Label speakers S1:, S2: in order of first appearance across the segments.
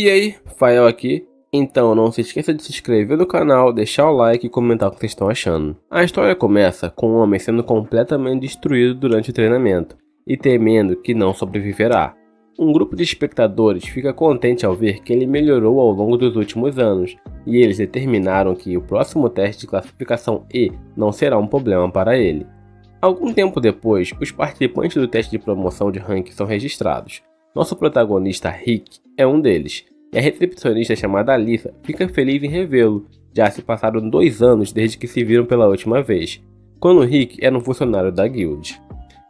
S1: E aí, Fael aqui. Então não se esqueça de se inscrever no canal, deixar o like e comentar o que vocês estão achando. A história começa com um homem sendo completamente destruído durante o treinamento e temendo que não sobreviverá. Um grupo de espectadores fica contente ao ver que ele melhorou ao longo dos últimos anos e eles determinaram que o próximo teste de classificação E não será um problema para ele. Algum tempo depois, os participantes do teste de promoção de ranking são registrados. Nosso protagonista Rick é um deles, e a recepcionista chamada Alyssa fica feliz em revê-lo. Já se passaram 2 anos desde que se viram pela última vez, quando Rick era um funcionário da guild.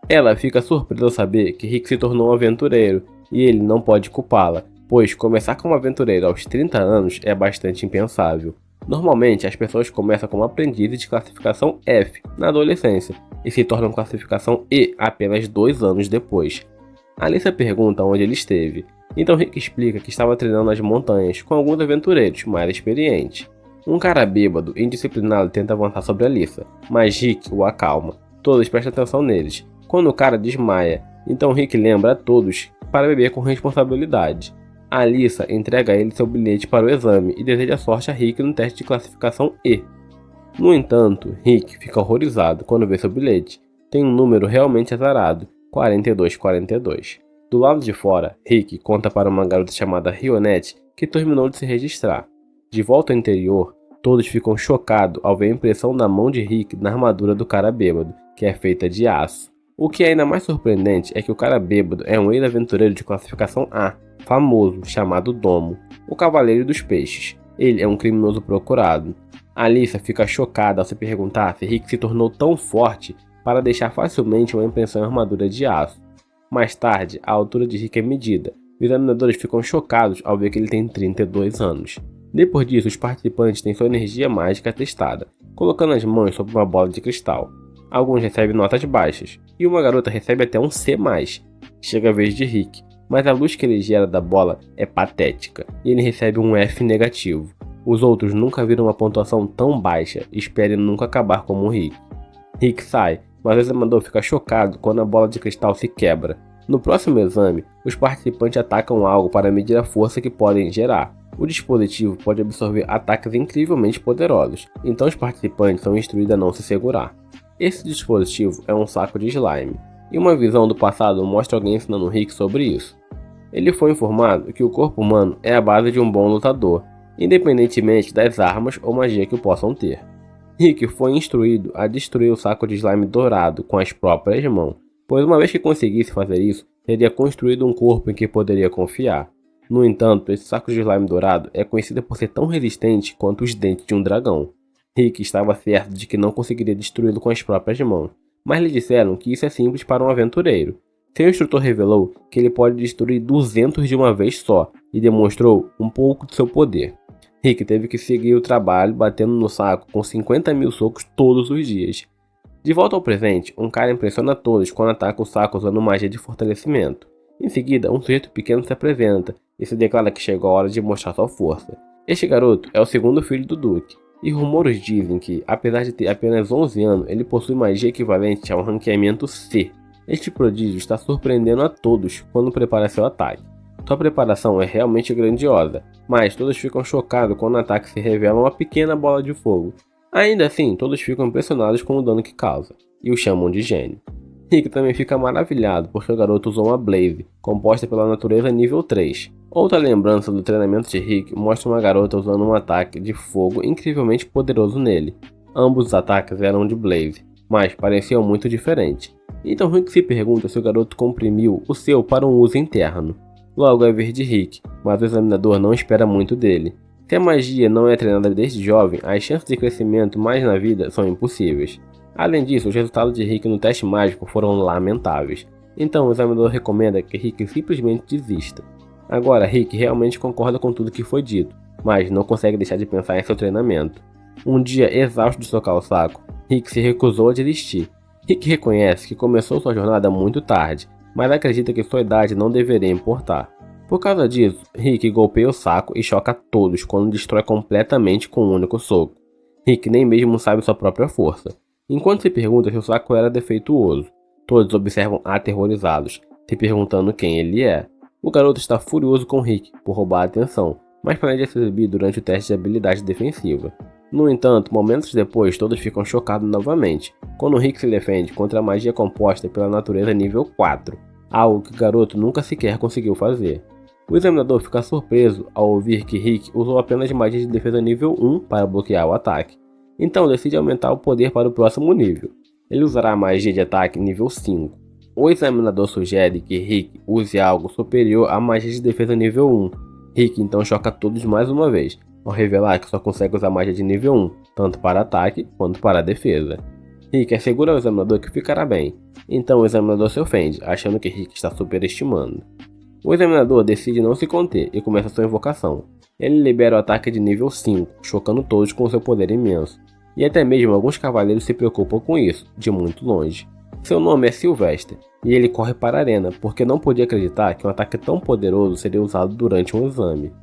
S1: Ela fica surpresa ao saber que Rick se tornou um aventureiro, e ele não pode culpá-la, pois começar como aventureiro aos 30 anos é bastante impensável. Normalmente, as pessoas começam como aprendizes de classificação F na adolescência, e se tornam classificação E apenas 2 anos depois. Alyssa pergunta onde ele esteve, então Rick explica que estava treinando nas montanhas com alguns aventureiros mais experientes. Um cara bêbado e indisciplinado tenta avançar sobre Alyssa, mas Rick o acalma. Todos prestam atenção neles. Quando o cara desmaia, então Rick lembra a todos para beber com responsabilidade. Alyssa entrega a ele seu bilhete para o exame e deseja sorte a Rick no teste de classificação E. No entanto, Rick fica horrorizado quando vê seu bilhete. Tem um número realmente azarado, 4242. Do lado de fora, Rick conta para uma garota chamada Rionette que terminou de se registrar. De volta ao interior, todos ficam chocados ao ver a impressão da mão de Rick na armadura do cara bêbado, que é feita de aço. O que é ainda mais surpreendente é que o cara bêbado é um ex-aventureiro de classificação A, famoso, chamado Domo, o Cavaleiro dos Peixes. Ele é um criminoso procurado. Alyssa fica chocada ao se perguntar se Rick se tornou tão forte para deixar facilmente uma impressão em armadura de aço. Mais tarde, a altura de Rick é medida. Os examinadores ficam chocados ao ver que ele tem 32 anos. Depois disso, os participantes têm sua energia mágica testada, colocando as mãos sobre uma bola de cristal. Alguns recebem notas baixas, e uma garota recebe até um C+. Chega a vez de Rick, mas a luz que ele gera da bola é patética, e ele recebe um F negativo. Os outros nunca viram uma pontuação tão baixa e esperam nunca acabar como o Rick. Rick sai, mas o examinador fica chocado quando a bola de cristal se quebra. No próximo exame, os participantes atacam algo para medir a força que podem gerar. O dispositivo pode absorver ataques incrivelmente poderosos, então os participantes são instruídos a não se segurar. Esse dispositivo é um saco de slime, e uma visão do passado mostra alguém ensinando Rick sobre isso. Ele foi informado que o corpo humano é a base de um bom lutador, independentemente das armas ou magia que o possam ter. Rick foi instruído a destruir o saco de slime dourado com as próprias mãos, pois uma vez que conseguisse fazer isso, teria construído um corpo em que poderia confiar. No entanto, esse saco de slime dourado é conhecido por ser tão resistente quanto os dentes de um dragão. Rick estava certo de que não conseguiria destruí-lo com as próprias mãos, mas lhe disseram que isso é simples para um aventureiro. Seu instrutor revelou que ele pode destruir 200 de uma vez só e demonstrou um pouco de seu poder. Rick teve que seguir o trabalho batendo no saco com 50.000 socos todos os dias. De volta ao presente, um cara impressiona todos quando ataca o saco usando magia de fortalecimento. Em seguida, um sujeito pequeno se apresenta e se declara que chegou a hora de mostrar sua força. Este garoto é o segundo filho do Duque, e rumores dizem que, apesar de ter apenas 11 anos, ele possui magia equivalente a um ranqueamento C. Este prodígio está surpreendendo a todos quando prepara seu ataque. Sua preparação é realmente grandiosa, mas todos ficam chocados quando o ataque se revela uma pequena bola de fogo. Ainda assim, todos ficam impressionados com o dano que causa, e o chamam de gênio. Rick também fica maravilhado porque o garoto usou uma Blaze, composta pela natureza nível 3. Outra lembrança do treinamento de Rick mostra uma garota usando um ataque de fogo incrivelmente poderoso nele. Ambos os ataques eram de Blaze, mas pareciam muito diferentes. Então Rick se pergunta se o garoto comprimiu o seu para um uso interno. Logo é vez de Rick, mas o examinador não espera muito dele. Se a magia não é treinada desde jovem, as chances de crescimento mais na vida são impossíveis. Além disso, os resultados de Rick no teste mágico foram lamentáveis, então o examinador recomenda que Rick simplesmente desista. Agora Rick realmente concorda com tudo que foi dito, mas não consegue deixar de pensar em seu treinamento. Um dia exausto de socar o saco, Rick se recusou a desistir. Rick reconhece que começou sua jornada muito tarde, mas acredita que sua idade não deveria importar. Por causa disso, Rick golpeia o saco e choca todos quando destrói completamente com um único soco. Rick nem mesmo sabe sua própria força. Enquanto se pergunta se o saco era defeituoso, todos observam aterrorizados, se perguntando quem ele é. O garoto está furioso com Rick por roubar a atenção, mas planeja se exibir durante o teste de habilidade defensiva. No entanto, momentos depois todos ficam chocados novamente, quando Rick se defende contra a magia composta pela natureza nível 4, algo que o garoto nunca sequer conseguiu fazer. O examinador fica surpreso ao ouvir que Rick usou apenas magia de defesa nível 1 para bloquear o ataque, então decide aumentar o poder para o próximo nível. Ele usará a magia de ataque nível 5. O examinador sugere que Rick use algo superior à magia de defesa nível 1. Rick então choca todos mais uma vez, ao revelar que só consegue usar magia de nível 1, tanto para ataque quanto para defesa. Rick assegura ao examinador que ficará bem, então o examinador se ofende, achando que Rick está superestimando. O examinador decide não se conter e começa sua invocação. Ele libera o ataque de nível 5, chocando todos com seu poder imenso, e até mesmo alguns cavaleiros se preocupam com isso, de muito longe. Seu nome é Sylvester, e ele corre para a arena porque não podia acreditar que um ataque tão poderoso seria usado durante um exame.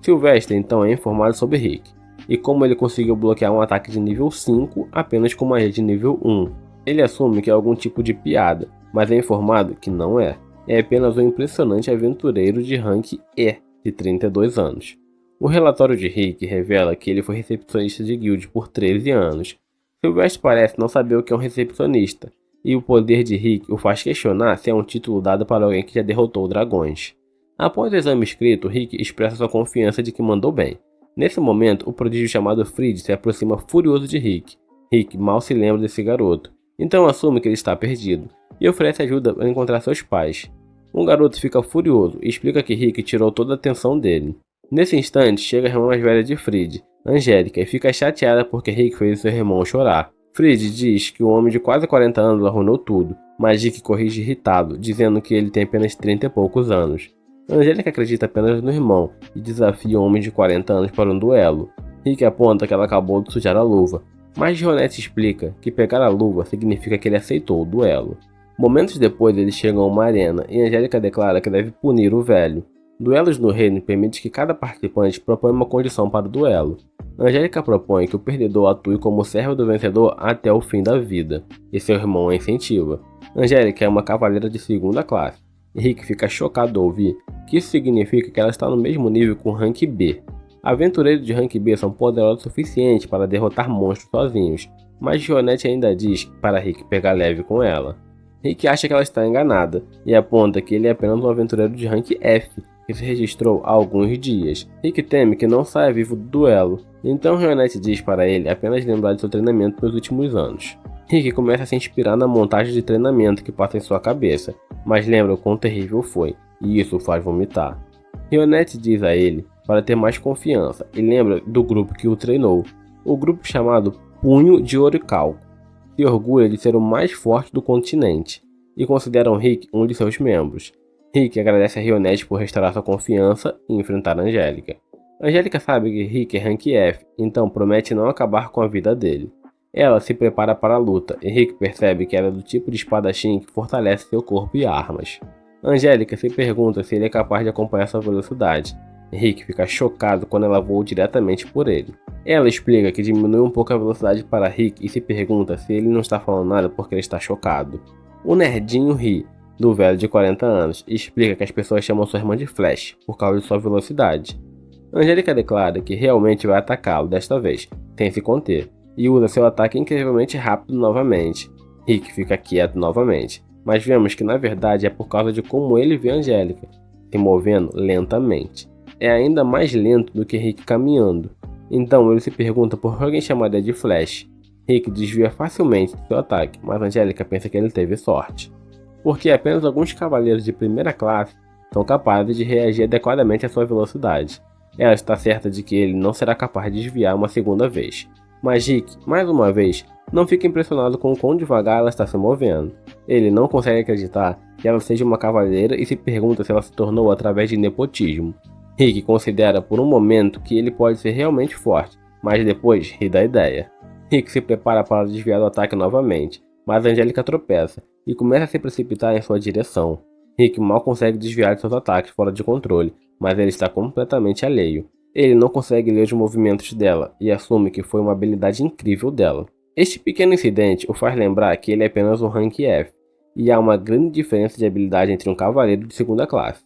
S1: Sylvester então é informado sobre Rick, e como ele conseguiu bloquear um ataque de nível 5 apenas com magia de nível 1. Ele assume que é algum tipo de piada, mas é informado que não é. É apenas um impressionante aventureiro de rank E, de 32 anos. O relatório de Rick revela que ele foi recepcionista de guild por 13 anos. Sylvester parece não saber o que é um recepcionista, e o poder de Rick o faz questionar se é um título dado para alguém que já derrotou dragões. Após o exame escrito, Rick expressa sua confiança de que mandou bem. Nesse momento, o prodígio chamado Fried se aproxima furioso de Rick. Rick mal se lembra desse garoto, então assume que ele está perdido, e oferece ajuda para encontrar seus pais. O garoto fica furioso e explica que Rick tirou toda a atenção dele. Nesse instante, chega a irmã mais velha de Fried, Angélica, e fica chateada porque Rick fez seu irmão chorar. Fried diz que o homem de quase 40 anos arruinou tudo, mas Rick corrige irritado, dizendo que ele tem apenas 30 e poucos anos. Angélica acredita apenas no irmão e desafia o homem de 40 anos para um duelo. Rick aponta que ela acabou de sujar a luva, mas Gionete explica que pegar a luva significa que ele aceitou o duelo. Momentos depois eles chegam a uma arena e Angélica declara que deve punir o velho. Duelos no reino permite que cada participante proponha uma condição para o duelo. Angélica propõe que o perdedor atue como servo do vencedor até o fim da vida, e seu irmão a incentiva. Angélica é uma cavaleira de segunda classe, e Rick fica chocado ao ouvir que isso significa que ela está no mesmo nível com rank B. Aventureiros de rank B são poderosos o suficiente para derrotar monstros sozinhos, mas Gionete ainda diz para Rick pegar leve com ela. Rick acha que ela está enganada, e aponta que ele é apenas um aventureiro de rank F, que se registrou há alguns dias. Rick teme que não saia vivo do duelo, então Gionete diz para ele apenas lembrar de seu treinamento nos últimos anos. Rick começa a se inspirar na montagem de treinamento que passa em sua cabeça, mas lembra o quão terrível foi, e isso o faz vomitar. Gionete diz a ele para ter mais confiança e lembra do grupo que o treinou, o grupo chamado Punho de Orichalco. Se orgulha de ser o mais forte do continente, e consideram Rick um de seus membros. Rick agradece a Gionete por restaurar sua confiança e enfrentar Angélica. Angélica sabe que Rick é rank F, então promete não acabar com a vida dele. Ela se prepara para a luta, e Rick percebe que ela é do tipo de espadachim que fortalece seu corpo e armas. Angélica se pergunta se ele é capaz de acompanhar sua velocidade, e Rick fica chocado quando ela voa diretamente por ele. Ela explica que diminui um pouco a velocidade para Rick e se pergunta se ele não está falando nada porque ele está chocado. O nerdinho ri do velho de 40 anos e explica que as pessoas chamam sua irmã de Flash por causa de sua velocidade. Angélica declara que realmente vai atacá-lo desta vez, sem se conter, e usa seu ataque incrivelmente rápido novamente. Rick fica quieto novamente, mas vemos que na verdade é por causa de como ele vê Angélica, se movendo lentamente. É ainda mais lento do que Rick caminhando, então ele se pergunta por que alguém chamaria de Flash. Rick desvia facilmente de seu ataque, mas Angélica pensa que ele teve sorte, porque apenas alguns cavaleiros de primeira classe são capazes de reagir adequadamente à sua velocidade. Ela está certa de que ele não será capaz de desviar uma segunda vez, mas Rick, mais uma vez, não fica impressionado com o quão devagar ela está se movendo. Ele não consegue acreditar que ela seja uma cavaleira e se pergunta se ela se tornou através de nepotismo. Rick considera por um momento que ele pode ser realmente forte, mas depois ri da ideia. Rick se prepara para desviar do ataque novamente, mas Angélica tropeça e começa a se precipitar em sua direção. Rick mal consegue desviar de seus ataques fora de controle, mas ele está completamente alheio. Ele não consegue ler os movimentos dela e assume que foi uma habilidade incrível dela. Este pequeno incidente o faz lembrar que ele é apenas um rank F, e há uma grande diferença de habilidade entre um cavaleiro de segunda classe.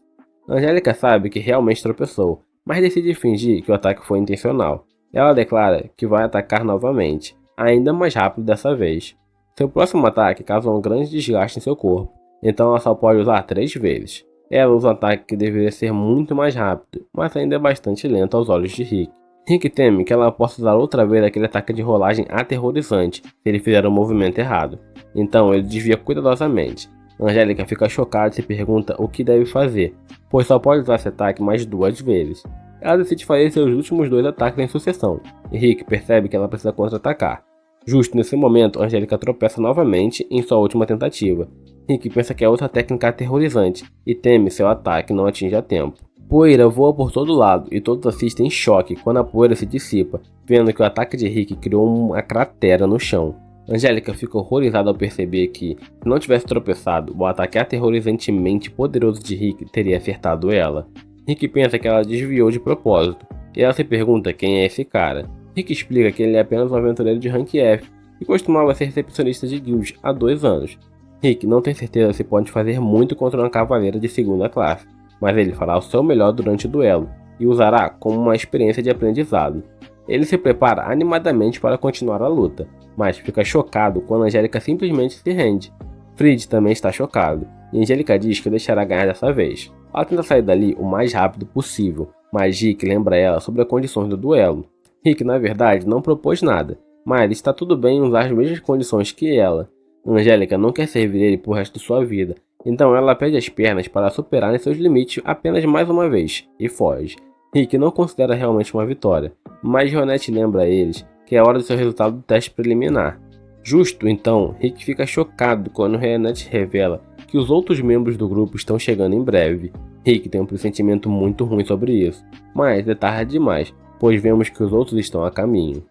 S1: Angélica sabe que realmente tropeçou, mas decide fingir que o ataque foi intencional. Ela declara que vai atacar novamente, ainda mais rápido dessa vez. Seu próximo ataque causou um grande desgaste em seu corpo, então ela só pode usar 3 vezes. Ela usa um ataque que deveria ser muito mais rápido, mas ainda é bastante lento aos olhos de Rick. Rick teme que ela possa usar outra vez aquele ataque de rolagem aterrorizante se ele fizer o movimento errado, então ele desvia cuidadosamente. Angélica fica chocada e se pergunta o que deve fazer, pois só pode usar esse ataque mais 2 vezes. Ela decide fazer seus últimos 2 ataques em sucessão, e Rick percebe que ela precisa contra-atacar. Justo nesse momento, Angélica tropeça novamente em sua última tentativa. Rick pensa que é outra técnica aterrorizante e teme seu ataque não atinja a tempo. Poeira voa por todo lado e todos assistem em choque quando a poeira se dissipa, vendo que o ataque de Rick criou uma cratera no chão. Angélica fica horrorizada ao perceber que, se não tivesse tropeçado, o ataque aterrorizantemente poderoso de Rick teria acertado ela. Rick pensa que ela desviou de propósito, e ela se pergunta quem é esse cara. Rick explica que ele é apenas um aventureiro de rank F, e costumava ser recepcionista de guilds há 2 anos. Rick não tem certeza se pode fazer muito contra uma cavaleira de 2ª classe, mas ele fará o seu melhor durante o duelo, e usará como uma experiência de aprendizado. Ele se prepara animadamente para continuar a luta, mas fica chocado quando Angélica simplesmente se rende. Fried também está chocado, e Angélica diz que deixará ganhar dessa vez. Ela tenta sair dali o mais rápido possível, mas Rick lembra ela sobre as condições do duelo. Rick na verdade não propôs nada, mas está tudo bem em usar as mesmas condições que ela. Angélica não quer servir ele por resto de sua vida, então ela perde as pernas para superarem seus limites apenas mais uma vez, e foge. Rick não considera realmente uma vitória, mas Rionette lembra a eles que é hora do seu resultado do teste preliminar. Justo então, Rick fica chocado quando Rionette revela que os outros membros do grupo estão chegando em breve. Rick tem um pressentimento muito ruim sobre isso, mas é tarde demais, pois vemos que os outros estão a caminho.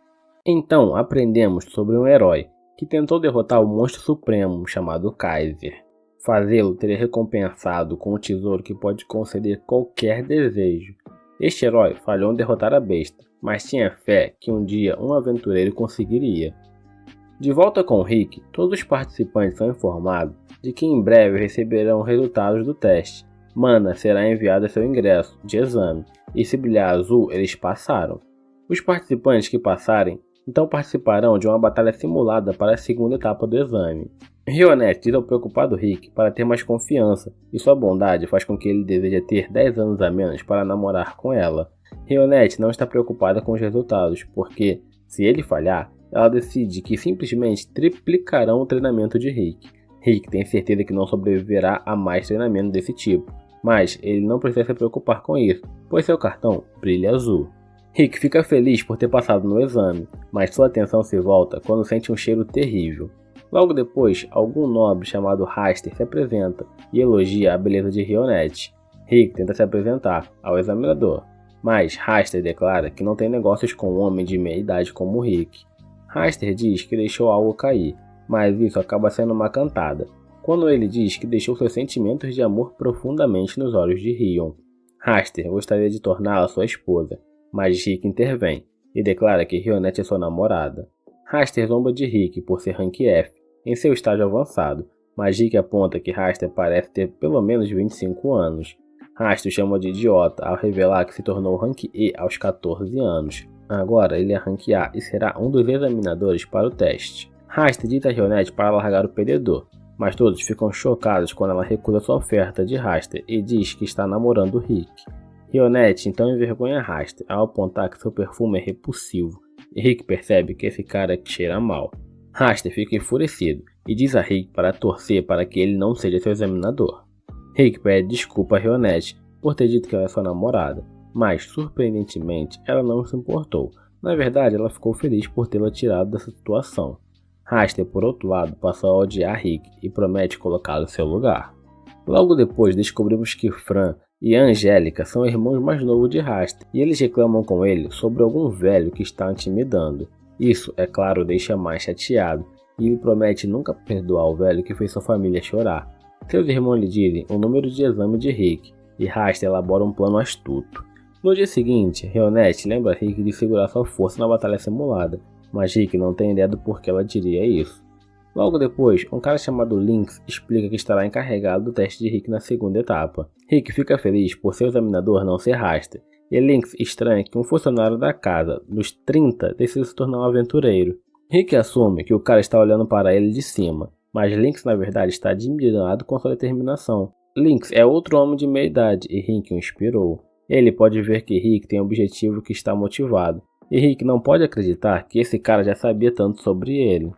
S1: Então aprendemos sobre um herói que tentou derrotar o monstro supremo chamado Kaiser. Fazê-lo teria recompensado com um tesouro que pode conceder qualquer desejo. Este herói falhou em derrotar a besta, mas tinha fé que um dia um aventureiro conseguiria. De volta com Rick, todos os participantes são informados de que em breve receberão resultados do teste. Mana será enviada seu ingresso de exame, e se brilhar azul, eles passaram. Os participantes que passarem então participarão de uma batalha simulada para a segunda etapa do exame. Rionette diz ao preocupado Rick para ter mais confiança, e sua bondade faz com que ele deseje ter 10 anos a menos para namorar com ela. Rionette não está preocupada com os resultados, porque, se ele falhar, ela decide que simplesmente triplicarão o treinamento de Rick. Rick tem certeza que não sobreviverá a mais treinamento desse tipo, mas ele não precisa se preocupar com isso, pois seu cartão brilha azul. Rick fica feliz por ter passado no exame, mas sua atenção se volta quando sente um cheiro terrível. Logo depois, algum nobre chamado Raster se apresenta e elogia a beleza de Rionette. Rick tenta se apresentar ao examinador, mas Raster declara que não tem negócios com um homem de meia idade como Rick. Raster diz que deixou algo cair, mas isso acaba sendo uma cantada, quando ele diz que deixou seus sentimentos de amor profundamente nos olhos de Rion. Raster gostaria de torná-la sua esposa, mas Rick intervém e declara que Rionette é sua namorada. Raster zomba de Rick por ser rank F em seu estágio avançado, mas Rick aponta que Raster parece ter pelo menos 25 anos. Raster o chama de idiota ao revelar que se tornou rank E aos 14 anos. Agora ele é rank A e será um dos examinadores para o teste. Raster dita a Rionette para largar o perdedor, mas todos ficam chocados quando ela recusa sua oferta de Raster e diz que está namorando Rick. Rionette então envergonha Raster ao apontar que seu perfume é repulsivo, e Rick percebe que esse cara cheira mal. Raster fica enfurecido e diz a Rick para torcer para que ele não seja seu examinador. Rick pede desculpa a Rionette por ter dito que ela é sua namorada, mas surpreendentemente ela não se importou. Na verdade, ela ficou feliz por tê-la tirado dessa situação. Raster, por outro lado, passa a odiar Rick e promete colocá-lo em seu lugar. Logo depois descobrimos que Fran e Angélica são irmãos mais novos de Raster, e eles reclamam com ele sobre algum velho que está intimidando. Isso, é claro, o deixa mais chateado, e ele promete nunca perdoar o velho que fez sua família chorar. Seus irmãos lhe dizem o número de exame de Rick, e Raster elabora um plano astuto. No dia seguinte, Rionette lembra Rick de segurar sua força na batalha simulada, mas Rick não tem ideia do porquê ela diria isso. Logo depois, um cara chamado Lynx explica que estará encarregado do teste de Rick na segunda etapa. Rick fica feliz por seu examinador não ser Raster, e Lynx estranha que um funcionário da casa, dos 30, decida se tornar um aventureiro. Rick assume que o cara está olhando para ele de cima, mas Lynx na verdade está admirado com sua determinação. Lynx é outro homem de meia idade e Rick o inspirou. Ele pode ver que Rick tem um objetivo que está motivado, e Rick não pode acreditar que esse cara já sabia tanto sobre ele.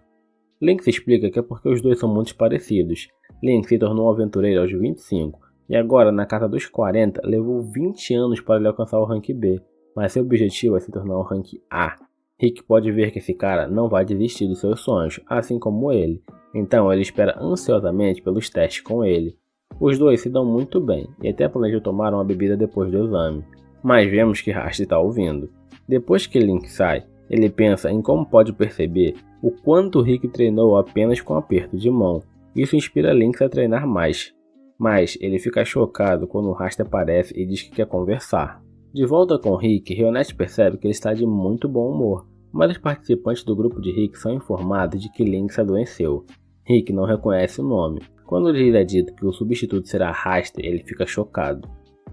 S1: Lynx explica que é porque os dois são muito parecidos. Lynx se tornou um aventureiro aos 25, e agora na casa dos 40 levou 20 anos para ele alcançar o rank B, mas seu objetivo é se tornar o rank A. Rick pode ver que esse cara não vai desistir dos seus sonhos, assim como ele, então ele espera ansiosamente pelos testes com ele. Os dois se dão muito bem, e até planejam tomar uma bebida depois do exame, mas vemos que Raster está ouvindo. Depois que Lynx sai, ele pensa em como pode perceber o quanto Rick treinou apenas com aperto de mão. Isso inspira Lynx a treinar mais. Mas ele fica chocado quando o Raster aparece e diz que quer conversar. De volta com Rick, Rionette percebe que ele está de muito bom humor, mas os participantes do grupo de Rick são informados de que Lynx adoeceu. Rick não reconhece o nome. Quando lhe é dito que o substituto será Raster, ele fica chocado.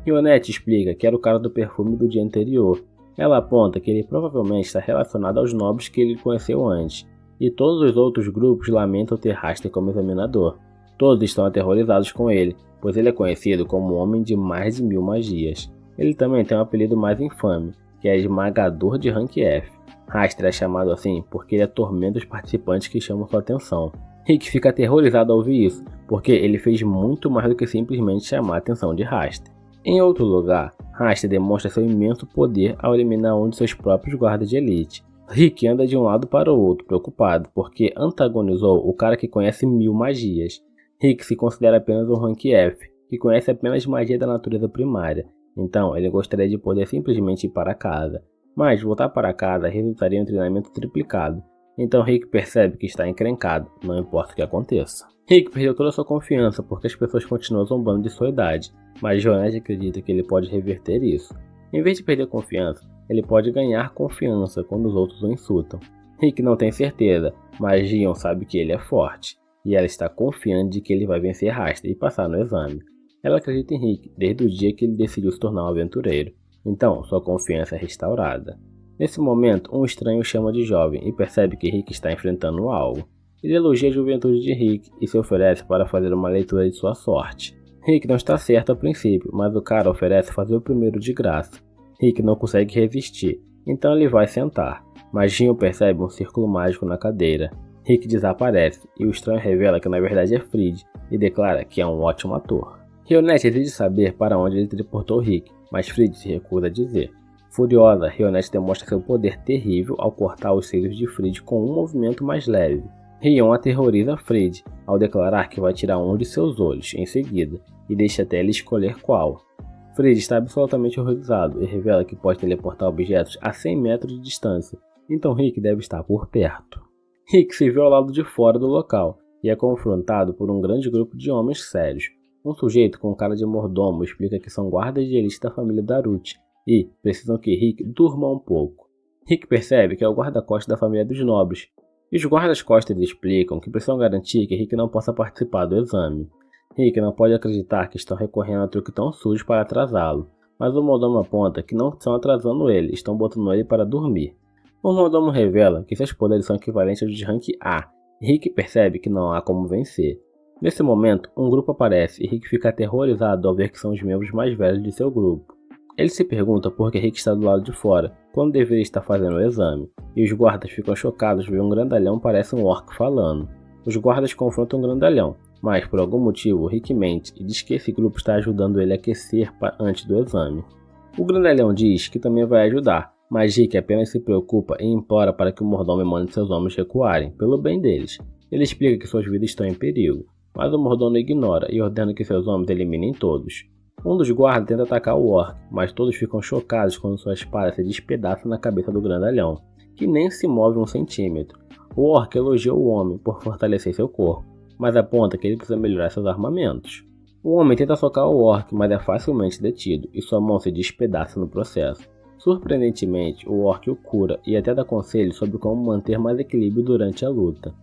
S1: Rionette explica que era o cara do perfume do dia anterior. Ela aponta que ele provavelmente está relacionado aos nobres que ele conheceu antes, e todos os outros grupos lamentam ter Raster como examinador. Todos estão aterrorizados com ele, pois ele é conhecido como um homem de mais de 1000 magias. Ele também tem um apelido mais infame, que é Esmagador de Rank F. Raster é chamado assim porque ele atormenta os participantes que chamam sua atenção. Rick fica aterrorizado ao ouvir isso, porque ele fez muito mais do que simplesmente chamar a atenção de Raster. Em outro lugar, Raster demonstra seu imenso poder ao eliminar um de seus próprios guardas de elite. Rick anda de um lado para o outro, preocupado, porque antagonizou o cara que conhece 1000 magias. Rick se considera apenas um rank F, que conhece apenas magia da natureza primária, então ele gostaria de poder simplesmente ir para casa. Mas voltar para casa resultaria em um treinamento triplicado, então Rick percebe que está encrencado, não importa o que aconteça. Rick perdeu toda a sua confiança porque as pessoas continuam zombando de sua idade, mas Rionette acredita que ele pode reverter isso. Em vez de perder confiança, ele pode ganhar confiança quando os outros o insultam. Rick não tem certeza, mas Gion sabe que ele é forte, e ela está confiante de que ele vai vencer Raster e passar no exame. Ela acredita em Rick desde o dia que ele decidiu se tornar um aventureiro, então sua confiança é restaurada. Nesse momento, um estranho o chama de jovem e percebe que Rick está enfrentando algo. Ele elogia a juventude de Rick e se oferece para fazer uma leitura de sua sorte. Rick não está certo a princípio, mas o cara oferece fazer o primeiro de graça. Rick não consegue resistir, então ele vai sentar, mas Gion percebe um círculo mágico na cadeira. Rick desaparece e o estranho revela que na verdade é Fried e declara que é um ótimo ator. Rionette exige saber para onde ele teleportou Rick, mas Fried se recusa a dizer. Furiosa, Rionette demonstra seu poder terrível ao cortar os cílios de Fried com um movimento mais leve. Rion aterroriza Fried ao declarar que vai tirar um de seus olhos em seguida e deixa até ele escolher qual. Fried está absolutamente horrorizado e revela que pode teleportar objetos a 100 metros de distância, então Rick deve estar por perto. Rick se vê ao lado de fora do local e é confrontado por um grande grupo de homens sérios. Um sujeito com cara de mordomo explica que são guardas de elite da família Daruti e precisam que Rick durma um pouco. Rick percebe que é o guarda-costas da família dos nobres, e os guardas-costas explicam que precisam garantir que Rick não possa participar do exame. Rick não pode acreditar que estão recorrendo a truque tão sujo para atrasá-lo, mas o mordomo aponta que não estão atrasando ele, estão botando ele para dormir. O mordomo revela que seus poderes são equivalentes aos de rank A, e Rick percebe que não há como vencer. Nesse momento, um grupo aparece e Rick fica aterrorizado ao ver que são os membros mais velhos de seu grupo. Ele se pergunta por que Rick está do lado de fora, quando deveria estar fazendo o exame, e os guardas ficam chocados ao ver um grandalhão parece um orc falando. Os guardas confrontam o grandalhão, mas por algum motivo Rick mente e diz que esse grupo está ajudando ele a aquecer antes do exame. O grandalhão diz que também vai ajudar, mas Rick apenas se preocupa e implora para que o mordomo mande seus homens recuarem, pelo bem deles. Ele explica que suas vidas estão em perigo, mas o mordomo ignora e ordena que seus homens eliminem todos. Um dos guardas tenta atacar o orc, mas todos ficam chocados quando sua espada se despedaça na cabeça do grandalhão, que nem se move 1 centímetro. O orc elogia o homem por fortalecer seu corpo, mas aponta que ele precisa melhorar seus armamentos. O homem tenta socar o orc, mas é facilmente detido e sua mão se despedaça no processo. Surpreendentemente, o orc o cura e até dá conselhos sobre como manter mais equilíbrio durante a luta.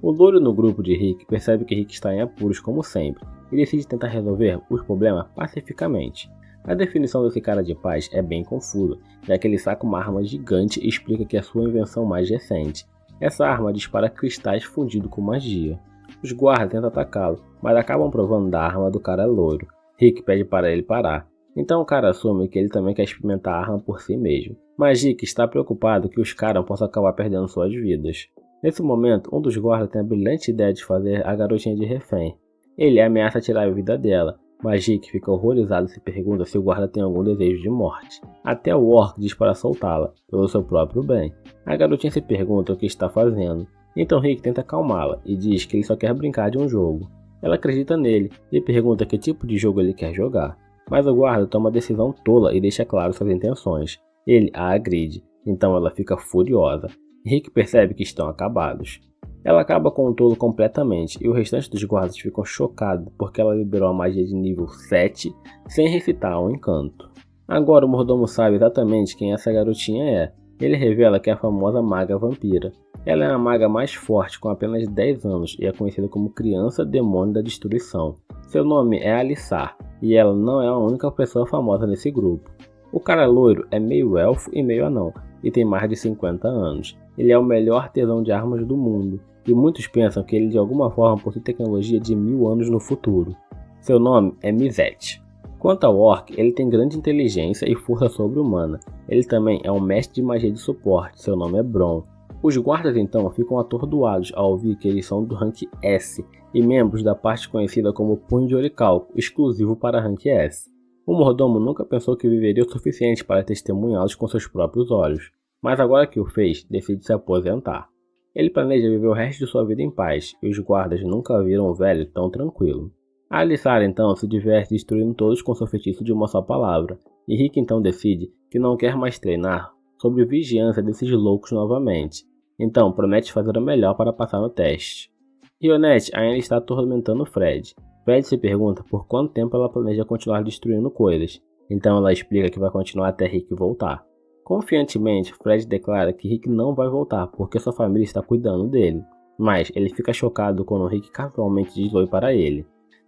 S1: O loiro no grupo de Rick percebe que Rick está em apuros como sempre e decide tentar resolver os problemas pacificamente. A definição desse cara de paz é bem confusa, já que ele saca uma arma gigante e explica que é sua invenção mais recente. Essa arma dispara cristais fundidos com magia. Os guardas tentam atacá-lo, mas acabam provando da arma do cara loiro. Rick pede para ele parar. Então o cara assume que ele também quer experimentar a arma por si mesmo. Mas Rick está preocupado que os caras possam acabar perdendo suas vidas. Nesse momento, um dos guardas tem a brilhante ideia de fazer a garotinha de refém. Ele ameaça tirar a vida dela, mas Rick fica horrorizado e se pergunta se o guarda tem algum desejo de morte. Até o orc diz para soltá-la, pelo seu próprio bem. A garotinha se pergunta o que está fazendo. Então Rick tenta acalmá-la e diz que ele só quer brincar de um jogo. Ela acredita nele e pergunta que tipo de jogo ele quer jogar. Mas o guarda toma uma decisão tola e deixa claro suas intenções. Ele a agride, então ela fica furiosa. Rick percebe que estão acabados. Ela acaba com o tolo completamente e o restante dos guardas ficam chocados porque ela liberou a magia de nível 7 sem recitar um encanto. Agora o mordomo sabe exatamente quem essa garotinha é. Ele revela que é a famosa maga vampira. Ela é a maga mais forte com apenas 10 anos e é conhecida como Criança Demônio da Destruição. Seu nome é Alissar e ela não é a única pessoa famosa nesse grupo. O cara loiro é meio elfo e meio anão e tem mais de 50 anos. Ele é o melhor artesão de armas do mundo e muitos pensam que ele de alguma forma possui tecnologia de 1000 anos no futuro. Seu nome é Mizet. Quanto ao orc, ele tem grande inteligência e força sobre-humana. Ele também é um mestre de magia de suporte, seu nome é Bron. Os guardas então ficam atordoados ao ouvir que eles são do rank S e membros da parte conhecida como Punho de Orichalco, exclusivo para rank S. O mordomo nunca pensou que viveria o suficiente para testemunhá-los com seus próprios olhos, mas agora que o fez, decide se aposentar. Ele planeja viver o resto de sua vida em paz, e os guardas nunca viram o velho tão tranquilo. A Alissar então se diverte destruindo todos com seu feitiço de uma só palavra, e Rick então decide que não quer mais treinar sobre vigilância desses loucos novamente, então promete fazer o melhor para passar no teste. Rionette ainda está atormentando Fred. Fred se pergunta por quanto tempo ela planeja continuar destruindo coisas, então ela explica que vai continuar até Rick voltar. Confiantemente, Fred declara que Rick não vai voltar porque sua família está cuidando dele, mas ele fica chocado quando Rick casualmente diz oi para ele.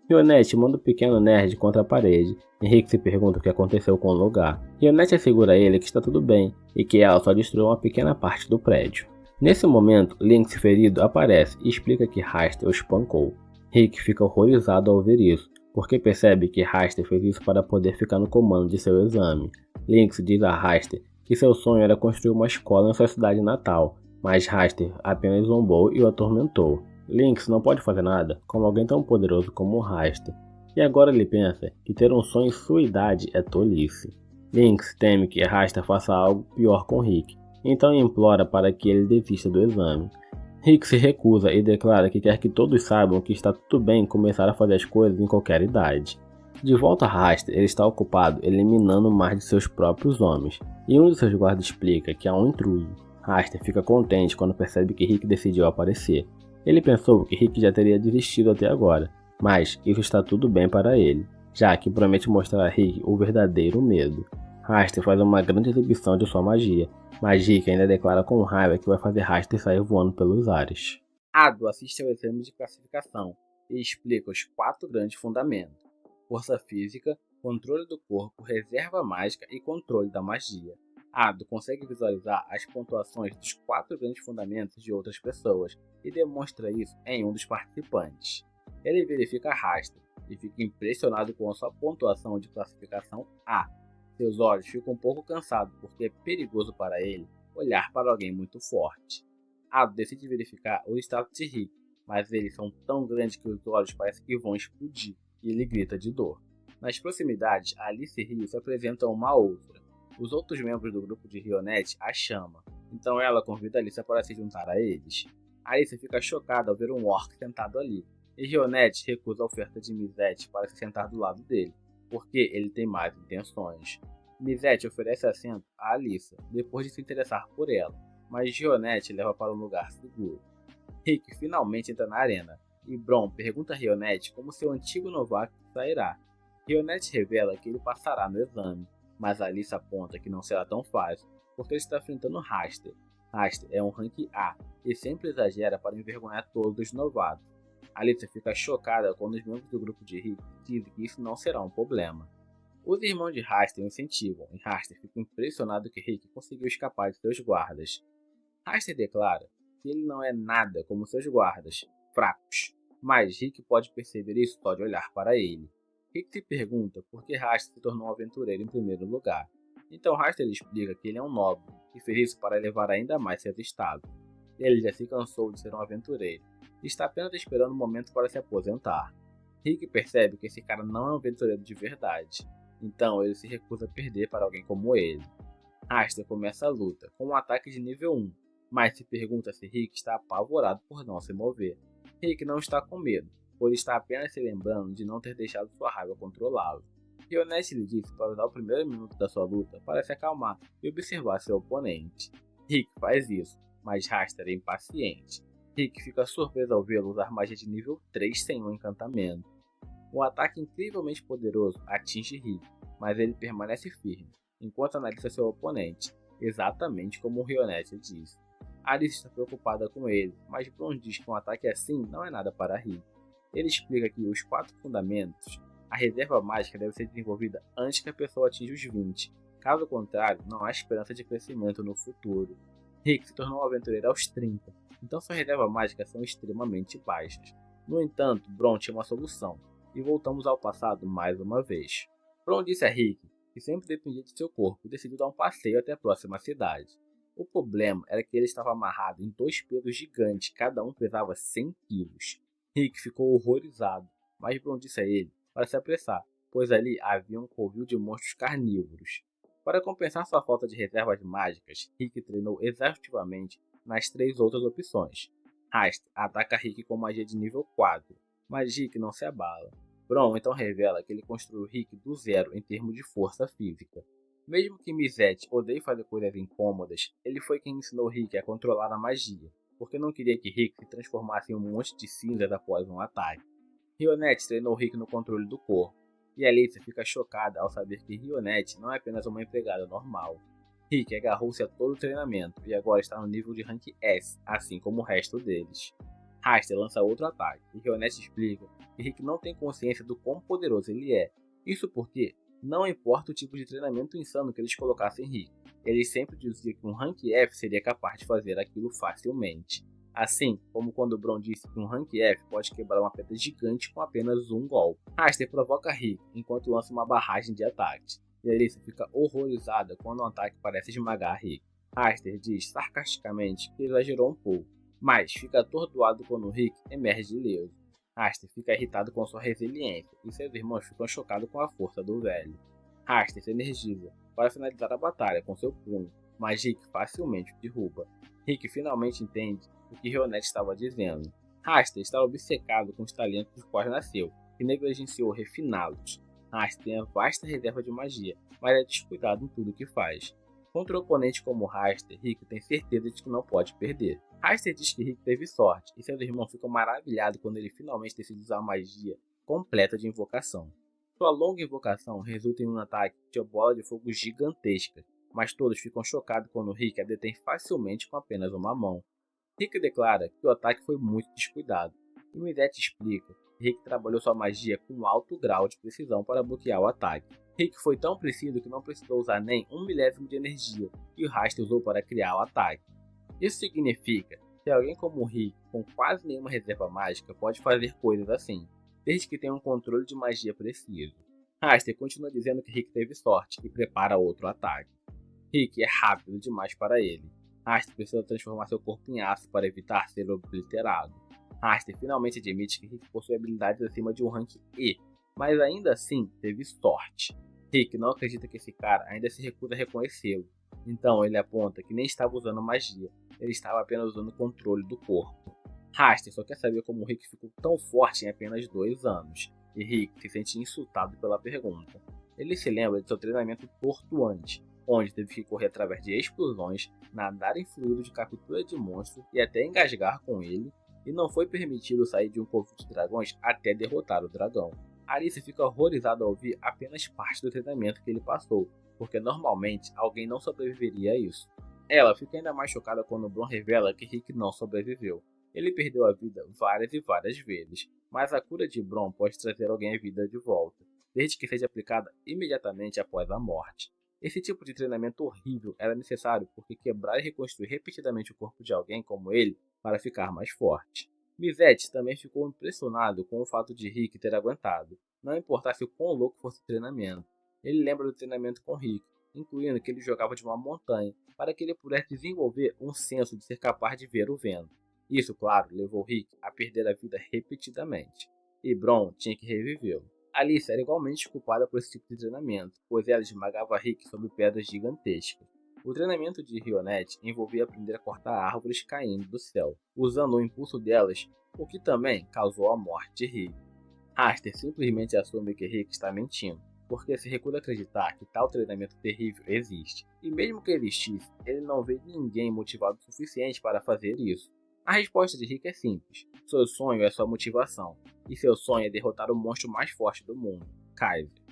S1: Rionette manda o pequeno nerd contra a parede, e Rick se pergunta o que aconteceu com o lugar. Rionette assegura a ele que está tudo bem e que ela só destruiu uma pequena parte do prédio. Nesse momento, Lynx ferido aparece e explica que Raster o espancou. Rick fica horrorizado ao ver isso, porque percebe que Raster fez isso para poder ficar no comando de seu exame. Lynx diz a Raster que seu sonho era construir uma escola em sua cidade natal, mas Raster apenas zombou e o atormentou. Lynx não pode fazer nada como alguém tão poderoso como Raster, e agora ele pensa que ter um sonho em sua idade é tolice. Lynx teme que Raster faça algo pior com Rick, então implora para que ele desista do exame. Rick se recusa e declara que quer que todos saibam que está tudo bem começar a fazer as coisas em qualquer idade. De volta a Raster, ele está ocupado eliminando mais de seus próprios homens, e um de seus guardas explica que há um intruso. Raster fica contente quando percebe que Rick decidiu aparecer. Ele pensou que Rick já teria desistido até agora, mas isso está tudo bem para ele, já que promete mostrar a Rick o verdadeiro medo. Raster faz uma grande exibição de sua magia, mas Rick ainda declara com raiva que vai fazer Raster sair voando pelos ares. Ado assiste ao exame de classificação e explica os 4 grandes fundamentos: força física, controle do corpo, reserva mágica e controle da magia. Ado consegue visualizar as pontuações dos 4 grandes fundamentos de outras pessoas e demonstra isso em um dos participantes. Ele verifica Raster e fica impressionado com a sua pontuação de classificação A. Seus olhos ficam um pouco cansados porque é perigoso para ele olhar para alguém muito forte. Ado decide verificar o status de Rick, mas eles são tão grandes que os olhos parecem que vão explodir e ele grita de dor. Nas proximidades, Alice e Rio se apresentam uma a outra. Os outros membros do grupo de Rionette a chamam, então ela convida Alice para se juntar a eles. Alice fica chocada ao ver um orc sentado ali, e Rionette recusa a oferta de Mizet para se sentar do lado dele, porque ele tem más intenções. Mizet oferece assento a Alice, depois de se interessar por ela, mas Rionette leva para um lugar seguro. Rick finalmente entra na arena, e Bron pergunta a Rionette como seu antigo novato sairá. Rionette revela que ele passará no exame, mas Alice aponta que não será tão fácil, porque ele está enfrentando Raster.
S2: Raster é um rank A e sempre exagera para envergonhar todos os novatos. Alicia fica chocada quando os membros do grupo de Rick dizem que isso não será um problema. Os irmãos de Raster o incentivam e Raster fica impressionado que Rick conseguiu escapar de seus guardas. Raster declara que ele não é nada como seus guardas, fracos, mas Rick pode perceber isso só de olhar para ele. Rick se pergunta por que Raster se tornou um aventureiro em primeiro lugar. Então Raster explica que ele é um nobre e fez isso para elevar ainda mais seus status. Ele já se cansou de ser um aventureiro e está apenas esperando o momento para se aposentar. Rick percebe que esse cara não é um aventureiro de verdade, então ele se recusa a perder para alguém como ele. Raster começa a luta com um ataque de nível 1, mas se pergunta se Rick está apavorado por não se mover. Rick não está com medo, pois está apenas se lembrando de não ter deixado sua raiva controlá-lo. Rionete lhe disse para usar o primeiro minuto da sua luta para se acalmar e observar seu oponente. Rick faz isso, mas Raster é impaciente. Rick fica surpreso ao vê-lo usar magia de nível 3 sem um encantamento. Um ataque incrivelmente poderoso atinge Rick, mas ele permanece firme, enquanto analisa seu oponente, exatamente como o Rionete disse. Alice está preocupada com ele, mas Bron diz que um ataque assim não é nada para Rick. Ele explica que os 4 fundamentos, a reserva mágica deve ser desenvolvida antes que a pessoa atinja os 20. Caso contrário, não há esperança de crescimento no futuro. Rick se tornou um aventureiro aos 30, então suas reservas mágicas são extremamente baixas. No entanto, Bron tinha uma solução, e voltamos ao passado mais uma vez. Bron disse a Rick que sempre dependia de seu corpo e decidiu dar um passeio até a próxima cidade. O problema era que ele estava amarrado em 2 pesos gigantes, cada um pesava 100 quilos. Rick ficou horrorizado, mas Bron disse a ele para se apressar, pois ali havia um covil de monstros carnívoros. Para compensar sua falta de reservas mágicas, Rick treinou exaustivamente nas 3 outras opções. Raster ataca Rick com magia de nível 4, mas Rick não se abala. Bron então revela que ele construiu Rick do zero em termos de força física. Mesmo que Mizette odeie fazer coisas incômodas, ele foi quem ensinou Rick a controlar a magia, porque não queria que Rick se transformasse em um monte de cinzas após um ataque. Rionete treinou Rick no controle do corpo, e Alicia fica chocada ao saber que Rionete não é apenas uma empregada normal. Rick agarrou-se a todo o treinamento e agora está no nível de rank S, assim como o resto deles. Raster lança outro ataque, e Rionete explica que Rick não tem consciência do quão poderoso ele é. Isso porque, não importa o tipo de treinamento insano que eles colocassem em Rick, eles sempre diziam que um rank F seria capaz de fazer aquilo facilmente. Assim como quando Bron disse que um rank F pode quebrar uma pedra gigante com apenas um golpe. Raster provoca Rick enquanto lança uma barragem de ataques, e Alicia fica horrorizada quando um ataque parece esmagar Rick. Raster diz sarcasticamente que exagerou um pouco, mas fica atordoado quando Rick emerge ileso. Raster fica irritado com sua resiliência e seus irmãos ficam chocados com a força do velho. Raster se energiza para finalizar a batalha com seu punho, mas Rick facilmente o derruba. Rick finalmente entende o que Rionete estava dizendo. Raster está obcecado com os talentos dos quais nasceu e negligenciou refiná-los. Raster tem a vasta reserva de magia, mas é descuidado em tudo o que faz. Contra oponentes como Raster, Rick tem certeza de que não pode perder. Raster diz que Rick teve sorte, e seus irmãos ficam maravilhados quando ele finalmente decide usar a magia completa de invocação. Sua longa invocação resulta em um ataque de bola de fogo gigantesca, mas todos ficam chocados quando Rick a detém facilmente com apenas uma mão. Rick declara que o ataque foi muito descuidado, e Mizette explica que Rick trabalhou sua magia com um alto grau de precisão para bloquear o ataque. Rick foi tão preciso que não precisou usar nem 1 milésimo de energia, que o Raster usou para criar o ataque. Isso significa que alguém como Rick, com quase nenhuma reserva mágica, pode fazer coisas assim, desde que tenha um controle de magia preciso. Raster continua dizendo que Rick teve sorte e prepara outro ataque. Rick é rápido demais para ele. Raster precisa transformar seu corpo em aço para evitar ser obliterado. Raster finalmente admite que Rick possui habilidades acima de um rank E, mas ainda assim teve sorte. Rick não acredita que esse cara ainda se recusa a reconhecê-lo, então ele aponta que nem estava usando magia, ele estava apenas usando o controle do corpo. Raster só quer saber como Rick ficou tão forte em apenas 2 anos, e Rick se sente insultado pela pergunta. Ele se lembra de seu treinamento tortuante, onde teve que correr através de explosões, nadar em fluido de captura de monstros e até engasgar com ele, e não foi permitido sair de um covil de dragões até derrotar o dragão. Alice fica horrorizada ao ouvir apenas parte do treinamento que ele passou, porque normalmente alguém não sobreviveria a isso. Ela fica ainda mais chocada quando Bron revela que Rick não sobreviveu. Ele perdeu a vida várias e várias vezes, mas a cura de Bron pode trazer alguém à vida de volta, desde que seja aplicada imediatamente após a morte. Esse tipo de treinamento horrível era necessário porque quebrar e reconstruir repetidamente o corpo de alguém como ele para ficar mais forte. Mizete também ficou impressionado com o fato de Rick ter aguentado, não importasse o quão louco fosse o treinamento. Ele lembra do treinamento com Rick, incluindo que ele jogava de uma montanha, para que ele pudesse desenvolver um senso de ser capaz de ver o vento. Isso, claro, levou Rick a perder a vida repetidamente, e Bron tinha que revivê-lo. Alice era igualmente culpada por esse tipo de treinamento, pois ela esmagava Rick sobre pedras gigantescas. O treinamento de Rionette envolvia aprender a cortar árvores caindo do céu, usando o impulso delas, o que também causou a morte de Rick. Raster simplesmente assume que Rick está mentindo, porque se recusa a acreditar que tal treinamento terrível existe, e mesmo que existisse, ele não vê ninguém motivado o suficiente para fazer isso. A resposta de Rick é simples: seu sonho é sua motivação, e seu sonho é derrotar o monstro mais forte do mundo, Kaiser.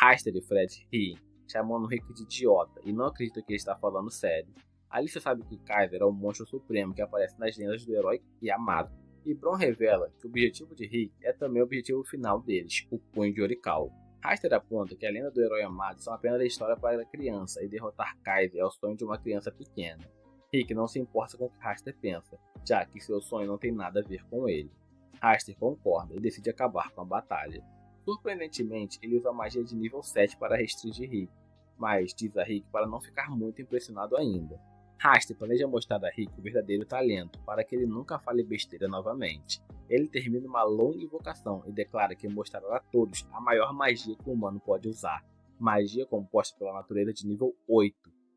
S2: Raster e Fred riem, chamando Rick de idiota, e não acreditam que ele está falando sério. Alice sabe que Kaiser é o monstro supremo que aparece nas lendas do herói Yamato, e Bron revela que o objetivo de Rick é também o objetivo final deles, o Punho de Orichalco. Raster aponta que a lenda do herói Yamato são apenas a história para a criança, e derrotar Kaiser é o sonho de uma criança pequena. Rick não se importa com o que Raster pensa, já que seu sonho não tem nada a ver com ele. Raster concorda e decide acabar com a batalha. Surpreendentemente, ele usa a magia de nível 7 para restringir Rick, mas diz a Rick para não ficar muito impressionado ainda. Raster planeja mostrar a Rick o verdadeiro talento, para que ele nunca fale besteira novamente. Ele termina uma longa invocação e declara que mostrará a todos a maior magia que o humano pode usar, magia composta pela natureza de nível 8.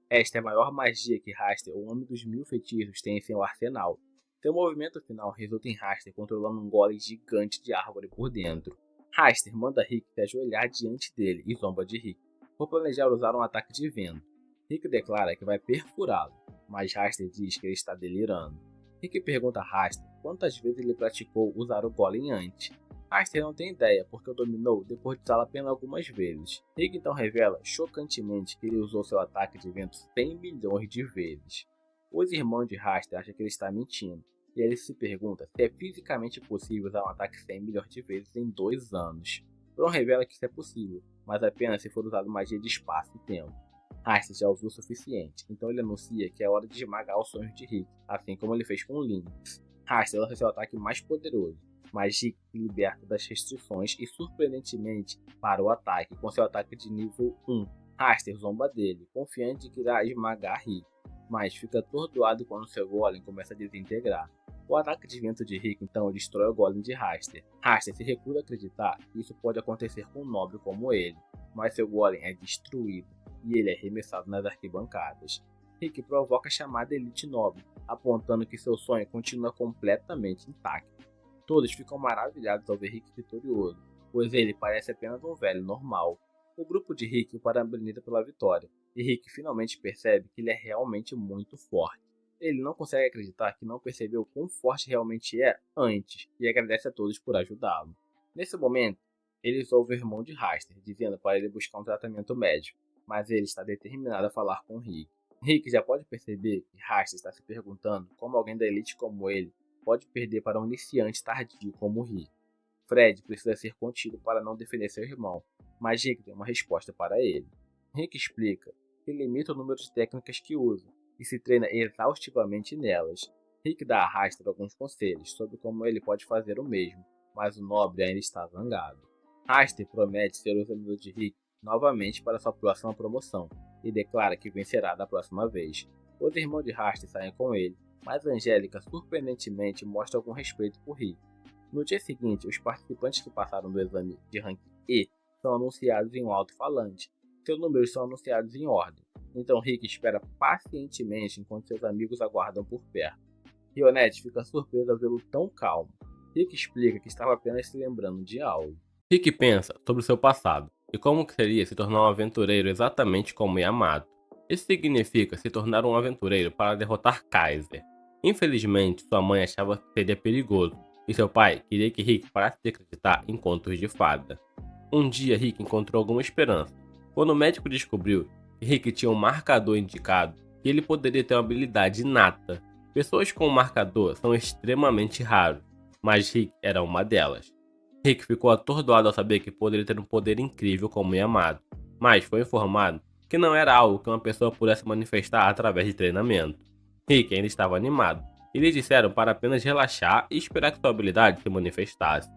S2: Esta é a maior magia que Raster, o homem dos 1000 feitiços, tem em seu arsenal. Seu movimento final resulta em Raster controlando um golem gigante de árvore por dentro. Raster manda Rick se ajoelhar diante dele e zomba de Rick, por planejar usar um ataque de vento. Rick declara que vai perfurá-lo, mas Raster diz que ele está delirando. Rick pergunta a Raster quantas vezes ele praticou usar o golem antes. Raster não tem ideia porque o dominou depois de usá-lo apenas algumas vezes. Rick então revela chocantemente que ele usou seu ataque de vento 100 milhões de vezes. Os irmãos de Raster acham que ele está mentindo, e ele se pergunta se é fisicamente possível usar um ataque 100 milhões de vezes em 2 anos. Bron revela que isso é possível, mas apenas se for usado magia de espaço e tempo. Raster já ouviu o suficiente, então ele anuncia que é hora de esmagar os sonhos de Rick, assim como ele fez com Lynx. Raster lança seu ataque mais poderoso, mas Rick se liberta das restrições e surpreendentemente para o ataque com seu ataque de nível 1. Raster zomba dele, confiante de que irá esmagar Rick, mas fica atordoado quando seu golem começa a desintegrar. O ataque de vento de Rick então destrói o golem de Raster. Raster se recusa a acreditar que isso pode acontecer com um nobre como ele, mas seu golem é destruído e ele é arremessado nas arquibancadas. Rick provoca a chamada Elite Nobre, apontando que seu sonho continua completamente intacto. Todos ficam maravilhados ao ver Rick vitorioso, pois ele parece apenas um velho normal. O grupo de Rick o parabeniza pela vitória, e Rick finalmente percebe que ele é realmente muito forte. Ele não consegue acreditar que não percebeu quão forte realmente é antes, e agradece a todos por ajudá-lo. Nesse momento, eles ouvem o irmão de Raster, dizendo para ele buscar um tratamento médico, mas ele está determinado a falar com Rick. Rick já pode perceber que Raster está se perguntando como alguém da elite como ele pode perder para um iniciante tardio como Rick. Fred precisa ser contido para não defender seu irmão, mas Rick tem uma resposta para ele. Rick explica que limita o número de técnicas que usa e se treina exaustivamente nelas. Rick dá a Raster alguns conselhos sobre como ele pode fazer o mesmo, mas o nobre ainda está zangado. Raster promete ser o examinador de Rick novamente para sua próxima promoção e declara que vencerá da próxima vez. Os irmãos de Raster saem com ele, mas Angélica surpreendentemente mostra algum respeito por Rick. No dia seguinte, os participantes que passaram do exame de rank E são anunciados em um alto-falante. Seus números são anunciados em ordem, então Rick espera pacientemente enquanto seus amigos aguardam por perto. Rionette fica surpresa ao vê-lo tão calmo. Rick explica que estava apenas se lembrando de algo.
S1: Rick pensa sobre seu passado e como seria se tornar um aventureiro exatamente como Yamato. Isso significa se tornar um aventureiro para derrotar Kaiser. Infelizmente, sua mãe achava que seria perigoso, e seu pai queria que Rick parasse de acreditar em contos de fada. Um dia Rick encontrou alguma esperança, quando o médico descobriu que Rick tinha um marcador indicado que ele poderia ter uma habilidade inata. Pessoas com um marcador são extremamente raros, mas Rick era uma delas. Rick ficou atordoado ao saber que poderia ter um poder incrível como Yamato, mas foi informado que não era algo que uma pessoa pudesse manifestar através de treinamento. Rick ainda estava animado, e lhe disseram para apenas relaxar e esperar que sua habilidade se manifestasse.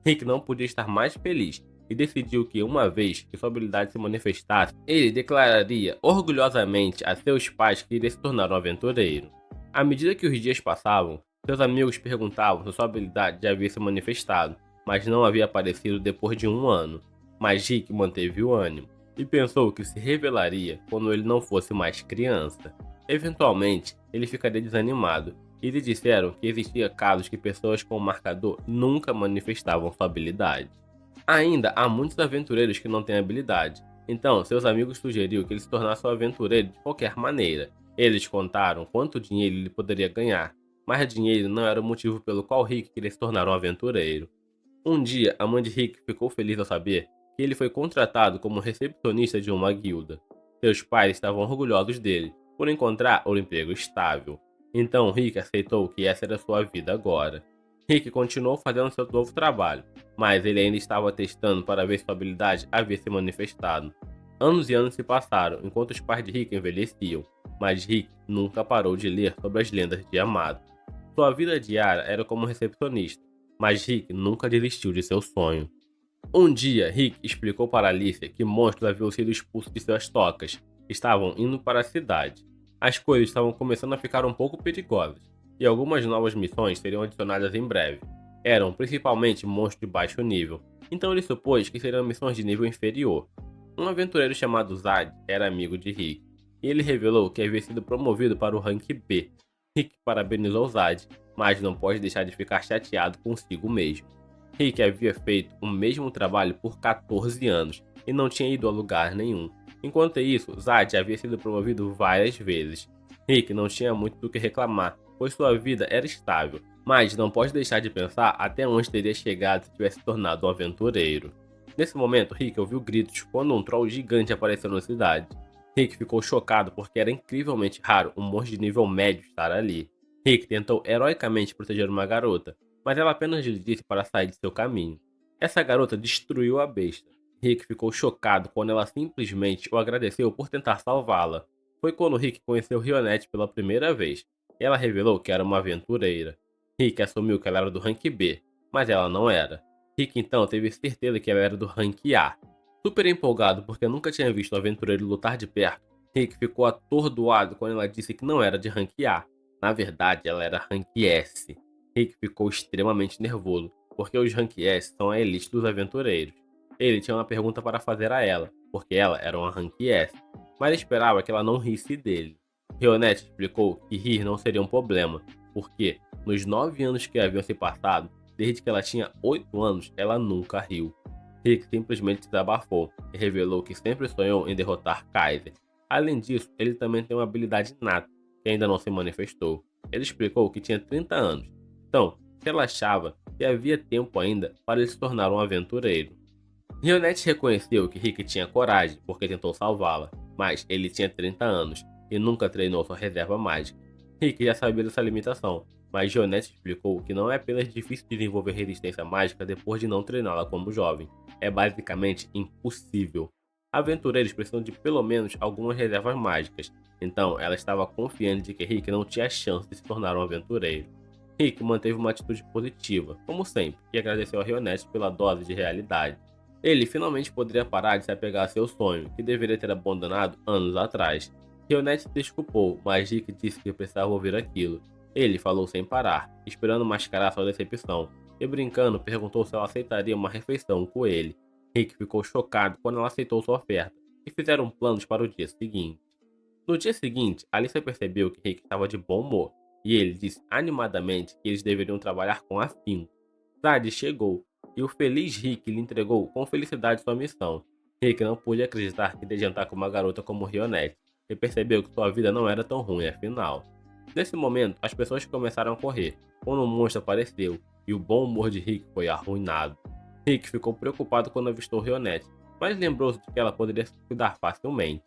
S1: Rick não podia estar mais feliz e decidiu que, uma vez que sua habilidade se manifestasse, ele declararia orgulhosamente a seus pais que iria se tornar um aventureiro. À medida que os dias passavam, seus amigos perguntavam se sua habilidade já havia se manifestado, mas não havia aparecido depois de 1 ano. Mas Rick manteve o ânimo e pensou que se revelaria quando ele não fosse mais criança. Eventualmente, ele ficaria desanimado e lhe disseram que existia casos que pessoas com o marcador nunca manifestavam sua habilidade. Ainda há muitos aventureiros que não têm habilidade, então seus amigos sugeriram que ele se tornasse um aventureiro de qualquer maneira. Eles contaram quanto dinheiro ele poderia ganhar, mas dinheiro não era o motivo pelo qual Rick queria se tornar um aventureiro. Um dia, a mãe de Rick ficou feliz ao saber que ele foi contratado como recepcionista de uma guilda. Seus pais estavam orgulhosos dele por encontrar um emprego estável. Então Rick aceitou que essa era sua vida agora. Rick continuou fazendo seu novo trabalho, mas ele ainda estava testando para ver se sua habilidade havia se manifestado. Anos e anos se passaram enquanto os pais de Rick envelheciam, mas Rick nunca parou de ler sobre as lendas de Yamato. Sua vida diária era como recepcionista, mas Rick nunca desistiu de seu sonho. Um dia, Rick explicou para Alicia que monstros haviam sido expulsos de suas tocas. Estavam indo para a cidade. As coisas estavam começando a ficar um pouco perigosas, e algumas novas missões seriam adicionadas em breve. Eram principalmente monstros de baixo nível, então ele supôs que seriam missões de nível inferior. Um aventureiro chamado Zad era amigo de Rick, e ele revelou que havia sido promovido para o rank B. Rick parabenizou Zad, mas não pode deixar de ficar chateado consigo mesmo. Rick havia feito o mesmo trabalho por 14 anos e não tinha ido a lugar nenhum. Enquanto isso, Zad havia sido promovido várias vezes. Rick não tinha muito do que reclamar, pois sua vida era estável, mas não pode deixar de pensar até onde teria chegado se tivesse se tornado um aventureiro. Nesse momento, Rick ouviu gritos quando um troll gigante apareceu na cidade. Rick ficou chocado porque era incrivelmente raro um monstro de nível médio estar ali. Rick tentou heroicamente proteger uma garota, mas ela apenas lhe disse para sair de seu caminho. Essa garota destruiu a besta. Rick ficou chocado quando ela simplesmente o agradeceu por tentar salvá-la. Foi quando Rick conheceu Rionette pela primeira vez. Ela revelou que era uma aventureira. Rick assumiu que ela era do rank B, mas ela não era. Rick então teve certeza que ela era do rank A. Super empolgado porque nunca tinha visto um aventureiro lutar de perto, Rick ficou atordoado quando ela disse que não era de rank A. Na verdade, ela era rank S. Rick ficou extremamente nervoso, porque os rank S são a elite dos aventureiros. Ele tinha uma pergunta para fazer a ela, porque ela era uma rank S, mas esperava que ela não risse dele. Rionette explicou que rir não seria um problema, porque nos 9 anos que haviam se passado, desde que ela tinha 8 anos, ela nunca riu. Rick simplesmente desabafou e revelou que sempre sonhou em derrotar Kaiser. Além disso, ele também tem uma habilidade inata, que ainda não se manifestou. Ele explicou que tinha 30 anos, então relaxava que havia tempo ainda para ele se tornar um aventureiro. Rionette reconheceu que Rick tinha coragem porque tentou salvá-la, mas ele tinha 30 anos e nunca treinou sua reserva mágica. Rick já sabia dessa limitação, mas Rionette explicou que não é apenas difícil desenvolver resistência mágica depois de não treiná-la como jovem, é basicamente impossível. Aventureiros precisam de pelo menos algumas reservas mágicas, então ela estava confiante de que Rick não tinha chance de se tornar um aventureiro. Rick manteve uma atitude positiva, como sempre, e agradeceu a Rionette pela dose de realidade. Ele finalmente poderia parar de se apegar a seu sonho, que deveria ter abandonado anos atrás. Rionette se desculpou, mas Rick disse que precisava ouvir aquilo. Ele falou sem parar, esperando mascarar sua decepção, e brincando perguntou se ela aceitaria uma refeição com ele. Rick ficou chocado quando ela aceitou sua oferta, e fizeram planos para o dia seguinte. No dia seguinte, Alicia percebeu que Rick estava de bom humor, e ele disse animadamente que eles deveriam trabalhar com afinco. Zad chegou, e o feliz Rick lhe entregou com felicidade sua missão. Rick não pôde acreditar que ia jantar com uma garota como Rionette, e percebeu que sua vida não era tão ruim afinal. Nesse momento, as pessoas começaram a correr, quando um monstro apareceu, e o bom humor de Rick foi arruinado. Rick ficou preocupado quando avistou Rionette, mas lembrou-se de que ela poderia se cuidar facilmente.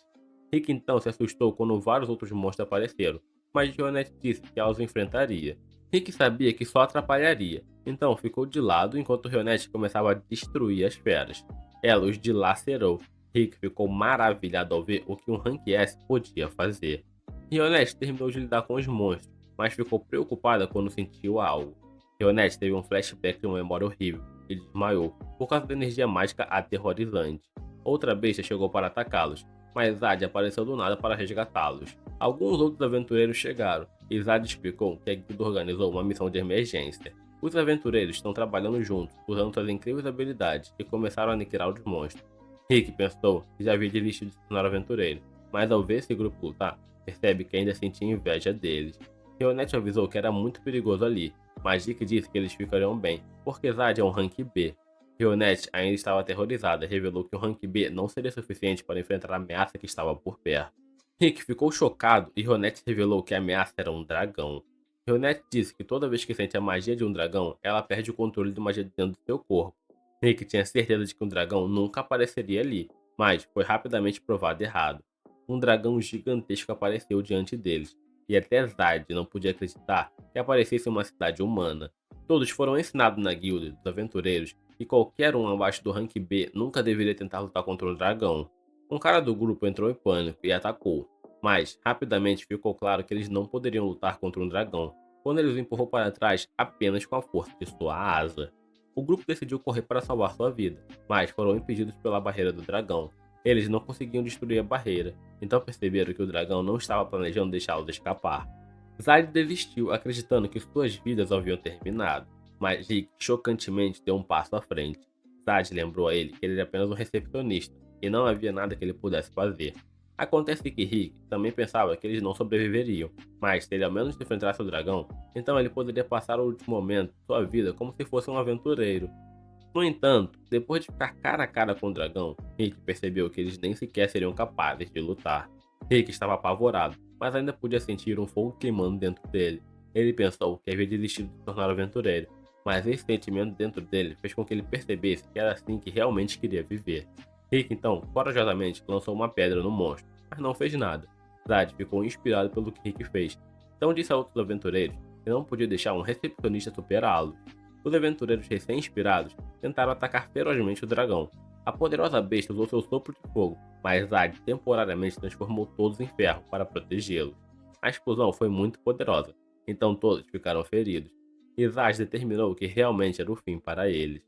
S1: Rick então se assustou quando vários outros monstros apareceram, mas Rionette disse que ela os enfrentaria. Rick sabia que só atrapalharia, então ficou de lado enquanto Rionette começava a destruir as feras. Ela os dilacerou. Rick ficou maravilhado ao ver o que um Rank S podia fazer. Rionette terminou de lidar com os monstros, mas ficou preocupada quando sentiu algo. Rionette teve um flashback de uma memória horrível e desmaiou por causa da energia mágica aterrorizante. Outra besta chegou para atacá-los, mas Zad apareceu do nada para resgatá-los. Alguns outros aventureiros chegaram, e Zad explicou que a guilda organizou uma missão de emergência. Os aventureiros estão trabalhando juntos, usando suas incríveis habilidades, e começaram a aniquilar os monstros. Rick pensou que já havia desistido de se tornar aventureiro, mas ao ver esse grupo lutar, percebe que ainda sentia inveja deles. Rionette avisou que era muito perigoso ali, mas Rick disse que eles ficariam bem, porque Zad é um rank B. Rionette ainda estava aterrorizada e revelou que o rank B não seria suficiente para enfrentar a ameaça que estava por perto. Rick ficou chocado e Rionette revelou que a ameaça era um dragão. Rionette disse que toda vez que sente a magia de um dragão, ela perde o controle de magia dentro do seu corpo. Rick tinha certeza de que um dragão nunca apareceria ali, mas foi rapidamente provado errado. Um dragão gigantesco apareceu diante deles, e até Zad não podia acreditar que aparecesse uma cidade humana. Todos foram ensinados na guilda dos aventureiros que qualquer um abaixo do rank B nunca deveria tentar lutar contra um dragão. Um cara do grupo entrou em pânico e atacou, mas rapidamente ficou claro que eles não poderiam lutar contra um dragão, quando ele os empurrou para trás apenas com a força de sua asa. O grupo decidiu correr para salvar sua vida, mas foram impedidos pela barreira do dragão. Eles não conseguiam destruir a barreira, então perceberam que o dragão não estava planejando deixá-los escapar. Zad desistiu, acreditando que suas vidas haviam terminado, mas Rick chocantemente deu um passo à frente. Zad lembrou a ele que ele era apenas um recepcionista, e não havia nada que ele pudesse fazer. Acontece que Rick também pensava que eles não sobreviveriam, mas se ele ao menos enfrentasse o dragão, então ele poderia passar o último momento de sua vida como se fosse um aventureiro. No entanto, depois de ficar cara a cara com o dragão, Rick percebeu que eles nem sequer seriam capazes de lutar. Rick estava apavorado, mas ainda podia sentir um fogo queimando dentro dele. Ele pensou que havia desistido de se tornar aventureiro, mas esse sentimento dentro dele fez com que ele percebesse que era assim que realmente queria viver. Rick então, corajosamente, lançou uma pedra no monstro, mas não fez nada. Zad ficou inspirado pelo que Rick fez, então disse a outros aventureiros que não podia deixar um recepcionista superá-lo. Os aventureiros recém-inspirados tentaram atacar ferozmente o dragão. A poderosa besta usou seu sopro de fogo, mas Zad temporariamente transformou todos em ferro para protegê-los. A explosão foi muito poderosa, então todos ficaram feridos, e Zad determinou que realmente era o fim para eles.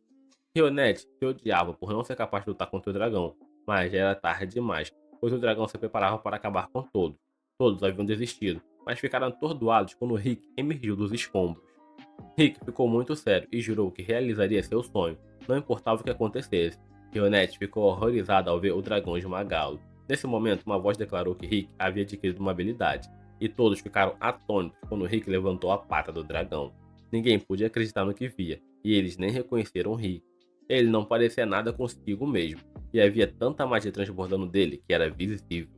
S1: Rionette se odiava por não ser capaz de lutar contra o dragão, mas já era tarde demais, pois o dragão se preparava para acabar com todos. Todos haviam desistido, mas ficaram atordoados quando Rick emergiu dos escombros. Rick ficou muito sério e jurou que realizaria seu sonho, não importava o que acontecesse. Rionette ficou horrorizada ao ver o dragão esmagá-lo. Nesse momento, uma voz declarou que Rick havia adquirido uma habilidade, e todos ficaram atônitos quando Rick levantou a pata do dragão. Ninguém podia acreditar no que via, e eles nem reconheceram Rick. Ele não parecia nada consigo mesmo, e havia tanta magia transbordando dele que era visível.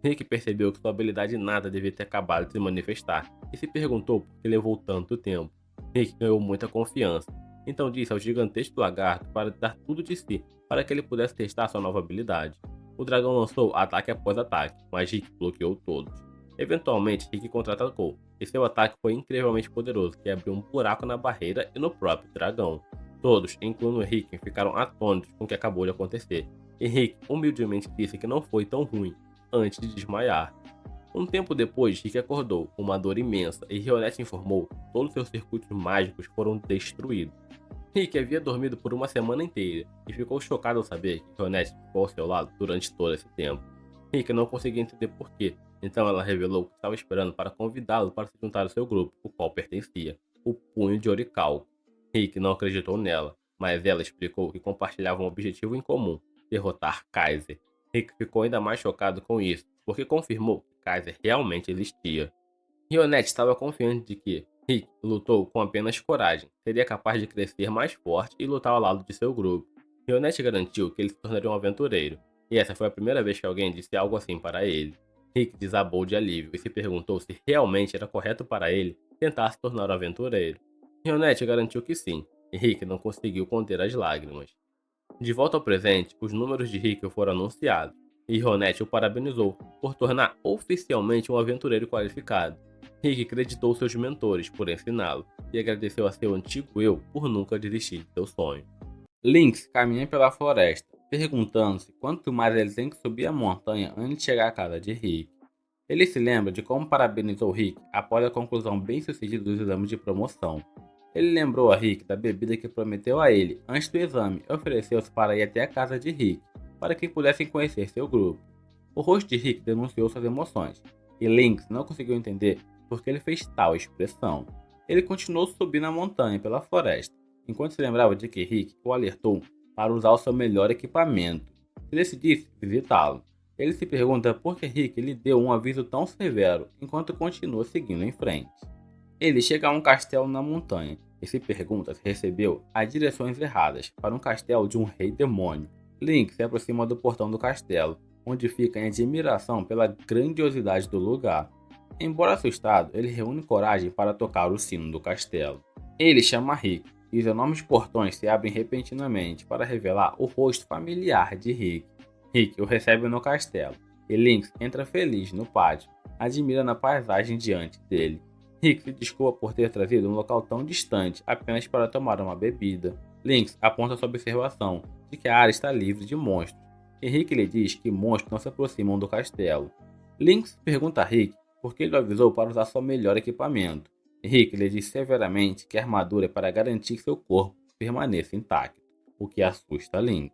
S1: Rick percebeu que sua habilidade nada devia ter acabado de se manifestar, e se perguntou por que levou tanto tempo. Rick ganhou muita confiança, então disse ao gigantesco lagarto para dar tudo de si para que ele pudesse testar sua nova habilidade. O dragão lançou ataque após ataque, mas Rick bloqueou todos. Eventualmente, Rick contra-atacou, e seu ataque foi incrivelmente poderoso, que abriu um buraco na barreira e no próprio dragão. Todos, incluindo Rick, ficaram atônitos com o que acabou de acontecer, e Rick humildemente disse que não foi tão ruim, antes de desmaiar. Um tempo depois, Rick acordou com uma dor imensa e Rionette informou que todos seus circuitos mágicos foram destruídos. Rick havia dormido por uma semana inteira e ficou chocado ao saber que Rionette ficou ao seu lado durante todo esse tempo. Rick não conseguia entender porquê, então ela revelou que estava esperando para convidá-lo para se juntar ao seu grupo, o qual pertencia, o Punho de Orichalco. Rick não acreditou nela, mas ela explicou que compartilhavam um objetivo em comum: derrotar Kaiser. Rick ficou ainda mais chocado com isso, porque confirmou que Kaiser realmente existia. Rionette estava confiante de que Rick lutou com apenas coragem, seria capaz de crescer mais forte e lutar ao lado de seu grupo. Rionette garantiu que ele se tornaria um aventureiro, e essa foi a primeira vez que alguém disse algo assim para ele. Rick desabou de alívio e se perguntou se realmente era correto para ele tentar se tornar um aventureiro. Rionette garantiu que sim, e Rick não conseguiu conter as lágrimas. De volta ao presente, os números de Rick foram anunciados. e Ronette o parabenizou por tornar oficialmente um aventureiro qualificado. Rick creditou seus mentores por ensiná-lo e agradeceu a seu antigo eu por nunca desistir de seu sonho. Lynx caminha pela floresta, perguntando-se quanto mais ele tem que subir a montanha antes de chegar à casa de Rick. Ele se lembra de como parabenizou Rick após a conclusão bem-sucedida dos exames de promoção. Ele lembrou a Rick da bebida que prometeu a ele antes do exame e ofereceu-se para ir até a casa de Rick, para que pudessem conhecer seu grupo. O rosto de Rick denunciou suas emoções, e Lynx não conseguiu entender por que ele fez tal expressão. Ele continuou subindo a montanha pela floresta, enquanto se lembrava de que Rick o alertou para usar o seu melhor equipamento, se decidisse visitá-lo. Ele se pergunta por que Rick lhe deu um aviso tão severo enquanto continua seguindo em frente. Ele chega a um castelo na montanha e se pergunta se recebeu as direções erradas para um castelo de um rei demônio. Lynx se aproxima do portão do castelo, onde fica em admiração pela grandiosidade do lugar. Embora assustado, ele reúne coragem para tocar o sino do castelo. Ele chama Rick e os enormes portões se abrem repentinamente para revelar o rosto familiar de Rick. Rick o recebe no castelo e Lynx entra feliz no pátio, admirando a paisagem diante dele. Rick se desculpa por ter trazido um local tão distante apenas para tomar uma bebida. Lynx aponta sua observação de que a área está livre de monstros, e Rick lhe diz que monstros não se aproximam do castelo. Lynx pergunta a Rick por que ele o avisou para usar seu melhor equipamento, e Rick lhe diz severamente que a armadura é para garantir que seu corpo permaneça intacto, o que assusta Lynx.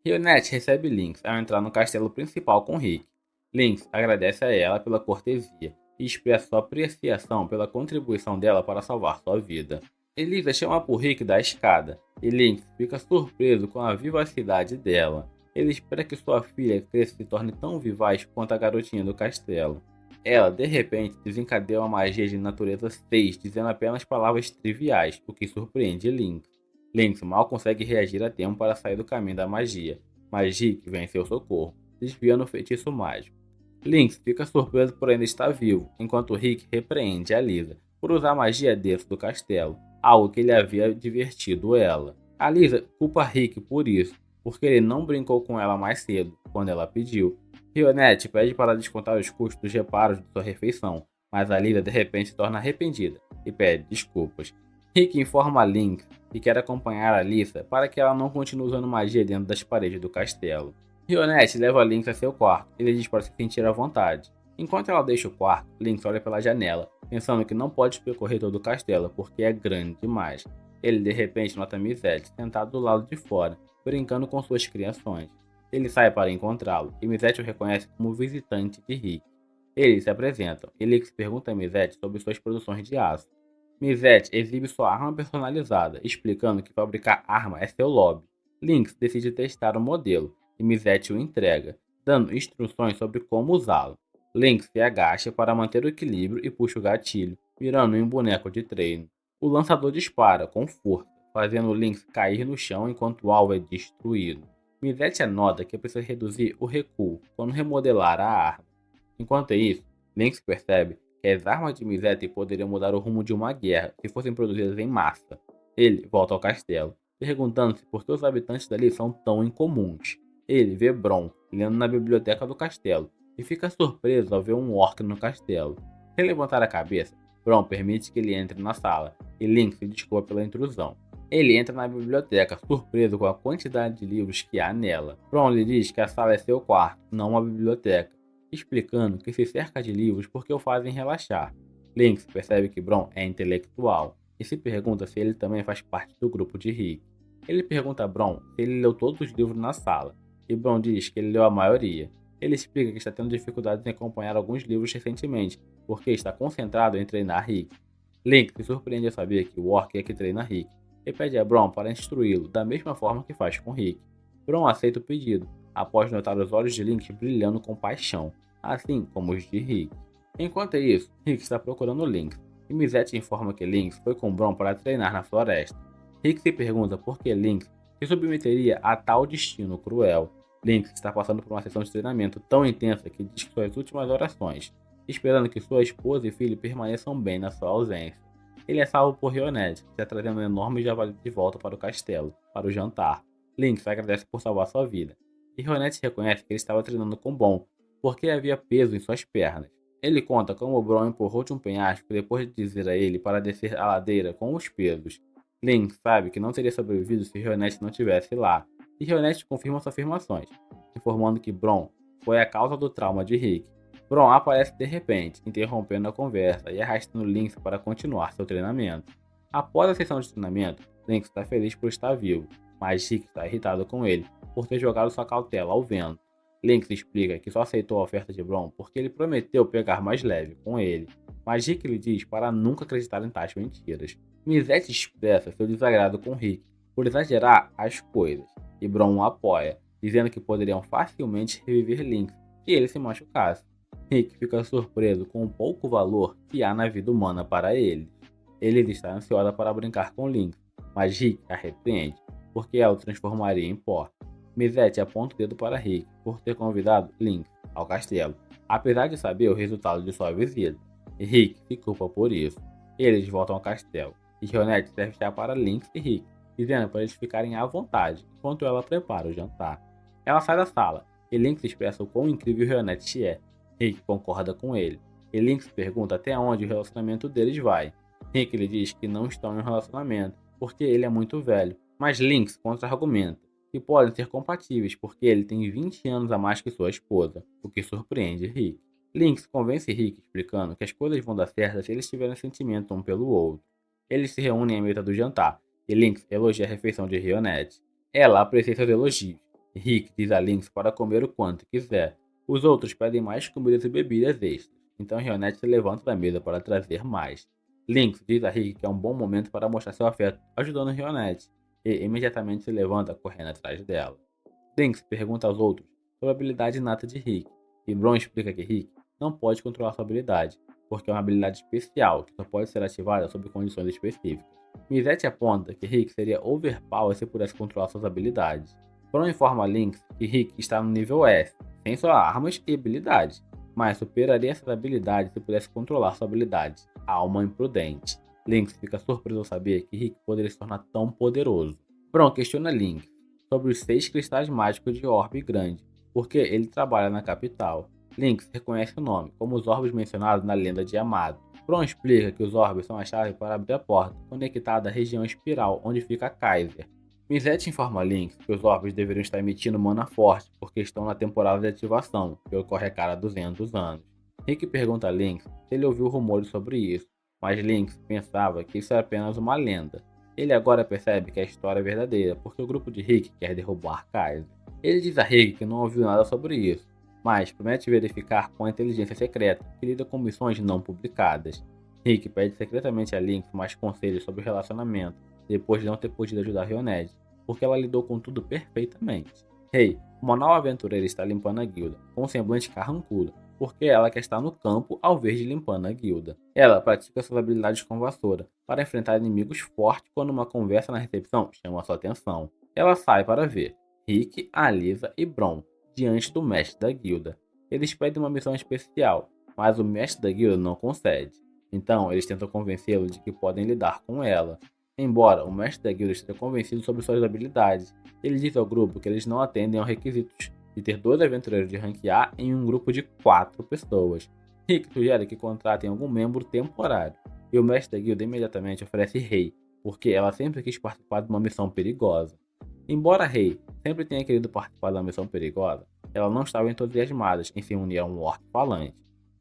S1: Ronette recebe Lynx ao entrar no castelo principal com Rick. Lynx agradece a ela pela cortesia e expressa sua apreciação pela contribuição dela para salvar sua vida. Elisa chama por Rick da escada, e Lynx fica surpreso com a vivacidade dela. Ele espera que sua filha cresça e se torne tão vivaz quanto a garotinha do castelo. Ela, de repente, desencadeia uma magia de natureza 6, dizendo apenas palavras triviais, o que surpreende Lynx. Lynx mal consegue reagir a tempo para sair do caminho da magia, mas Rick vem em seu socorro, desviando o feitiço mágico. Lynx fica surpreso por ainda estar vivo, enquanto Rick repreende a Lisa por usar magia dentro do castelo, algo que ele havia divertido ela. A Lisa culpa Rick por isso, porque ele não brincou com ela mais cedo, quando ela pediu. Ronette pede para descontar os custos dos reparos de sua refeição, mas a Lisa de repente se torna arrependida e pede desculpas. Rick informa a Lynx que quer acompanhar a Lisa para que ela não continue usando magia dentro das paredes do castelo. Ronette leva Lynx a seu quarto e lhe diz para se sentir à vontade. Enquanto ela deixa o quarto, Lynx olha pela janela, pensando que não pode percorrer todo o castelo porque é grande demais. Ele de repente nota Mizette sentado do lado de fora, brincando com suas criações. Ele sai para encontrá-lo e Mizette o reconhece como visitante de Rick. Eles se apresentam e Lynx pergunta a Mizette sobre suas produções de aço. Mizette exibe sua arma personalizada, explicando que fabricar arma é seu hobby. Lynx decide testar o modelo e Mizette o entrega, dando instruções sobre como usá-lo. Lynx se agacha para manter o equilíbrio e puxa o gatilho, mirando em um boneco de treino. O lançador dispara com força, fazendo Lynx cair no chão enquanto o alvo é destruído. Mizette anota que precisa reduzir o recuo quando remodelar a arma. Enquanto isso, Lynx percebe que as armas de Mizette poderiam mudar o rumo de uma guerra se fossem produzidas em massa. Ele volta ao castelo, perguntando-se por que os habitantes dali são tão incomuns. Ele vê Bron lendo na biblioteca do castelo e fica surpreso ao ver um orc no castelo. Sem levantar a cabeça, Bron permite que ele entre na sala e Lynx se desculpa pela intrusão. Ele entra na biblioteca, surpreso com a quantidade de livros que há nela. Bron lhe diz que a sala é seu quarto, não uma biblioteca, explicando que se cerca de livros porque o fazem relaxar. Lynx percebe que Bron é intelectual e se pergunta se ele também faz parte do grupo de Rick. Ele pergunta a Bron se ele leu todos os livros na sala, e Bron diz que ele leu a maioria. Ele explica que está tendo dificuldades em acompanhar alguns livros recentemente, porque está concentrado em treinar Rick. Lynx se surpreende ao saber que o orc é que treina Rick, e pede a Bron para instruí-lo da mesma forma que faz com Rick. Bron aceita o pedido, após notar os olhos de Lynx brilhando com paixão, assim como os de Rick. Enquanto isso, Rick está procurando Lynx, e Mizette informa que Lynx foi com Bron para treinar na floresta. Rick se pergunta por que Lynx se submeteria a tal destino cruel. Lynx está passando por uma sessão de treinamento tão intensa que diz suas últimas orações, esperando que sua esposa e filho permaneçam bem na sua ausência. Ele é salvo por Ronette, que está trazendo um enorme javali de volta para o castelo, para o jantar. Lynx agradece por salvar sua vida,
S2: e Rionete reconhece que ele estava treinando com Bron, porque havia peso em suas pernas. Ele conta como Bron empurrou de um penhasco depois de dizer a ele para descer a ladeira com os pesos. Link sabe que não teria sobrevivido se Rionete não estivesse lá, e Rionete confirma suas afirmações, informando que Bron foi a causa do trauma de Rick. Bron aparece de repente, interrompendo a conversa e arrastando Link para continuar seu treinamento. Após a sessão de treinamento, Link está feliz por estar vivo, mas Rick está irritado com ele por ter jogado sua cautela ao vento. Link explica que só aceitou a oferta de Bron porque ele prometeu pegar mais leve com ele, mas Rick lhe diz para nunca acreditar em tais mentiras. Mizette expressa seu desagrado com Rick por exagerar as coisas, e Bron o apoia, dizendo que poderiam facilmente reviver Link se ele se machucasse. Rick fica surpreso com o pouco valor que há na vida humana para ele. Ele está ansiosa para brincar com Link, mas Rick a repreende, porque ela o transformaria em pó. Mizette aponta o dedo para Rick por ter convidado Link ao castelo, apesar de saber o resultado de sua visita, e Rick se culpa por isso. Eles voltam ao castelo, e Rionete serve chá para Link e Rick, dizendo para eles ficarem à vontade enquanto ela prepara o jantar. Ela sai da sala, e Link expressa o quão incrível Rionete é. Rick concorda com ele, e Link pergunta até onde o relacionamento deles vai. Rick lhe diz que não estão em um relacionamento, porque ele é muito velho, mas Link contra-argumenta que podem ser compatíveis porque ele tem 20 anos a mais que sua esposa, o que surpreende Rick. Link convence Rick explicando que as coisas vão dar certo se eles tiverem sentimento um pelo outro. Eles se reúnem à mesa do jantar, e Link elogia a refeição de Rionete. Ela aprecia seus elogios, e Rick diz a Link para comer o quanto quiser. Os outros pedem mais comidas e bebidas extras, então Rionete se levanta da mesa para trazer mais. Link diz a Rick que é um bom momento para mostrar seu afeto ajudando Rionete, e imediatamente se levanta correndo atrás dela. Link pergunta aos outros sobre a habilidade inata de Rick, e Bron explica que Rick não pode controlar sua habilidade, porque é uma habilidade especial que só pode ser ativada sob condições específicas. Mizette aponta que Rick seria overpower se pudesse controlar suas habilidades. Bron informa Link que Rick está no nível S, sem suas armas e habilidades, mas superaria essas habilidades se pudesse controlar sua habilidade, Alma Imprudente. Link fica surpreso ao saber que Rick poderia se tornar tão poderoso. Bron questiona Link sobre os 6 cristais mágicos de orbe grande, porque ele trabalha na capital. Link reconhece o nome, como os orbes mencionados na lenda de Yamato. Bron explica que os orbes são a chave para abrir a porta, conectada à região espiral onde fica Kaiser. Mizette informa Link que os orbes deveriam estar emitindo mana forte, porque estão na temporada de ativação, que ocorre a cada 200 anos. Rick pergunta a Link se ele ouviu rumores sobre isso, mas Link pensava que isso era apenas uma lenda. Ele agora percebe que a história é verdadeira, porque o grupo de Rick quer derrubar Kaiser. Ele diz a Rick que não ouviu nada sobre isso, mas promete verificar com a inteligência secreta, que lida com missões não publicadas. Rick pede secretamente a Link mais conselhos sobre o relacionamento, depois de não ter podido ajudar Rionete, porque ela lidou com tudo perfeitamente. Hey, uma nova aventureira está limpando a guilda, com um semblante carrancudo, porque ela quer estar no campo ao invés de limpando a guilda. Ela pratica suas habilidades com vassoura, para enfrentar inimigos fortes quando uma conversa na recepção chama sua atenção. Ela sai para ver Rick, Alisa e Bron diante do mestre da guilda. Eles pedem uma missão especial, mas o mestre da guilda não concede. Então eles tentam convencê-lo de que podem lidar com ela. Embora o mestre da guilda esteja convencido sobre suas habilidades, ele diz ao grupo que eles não atendem aos requisitos de ter 2 aventureiros de rank A em um grupo de 4 pessoas. Rick sugere que contratem algum membro temporário, e o mestre da guilda imediatamente oferece Rei, porque ela sempre quis participar de uma missão perigosa. Embora Rei sempre tenha querido participar de uma missão perigosa, ela não estava entusiasmada em se unir a um orc falante.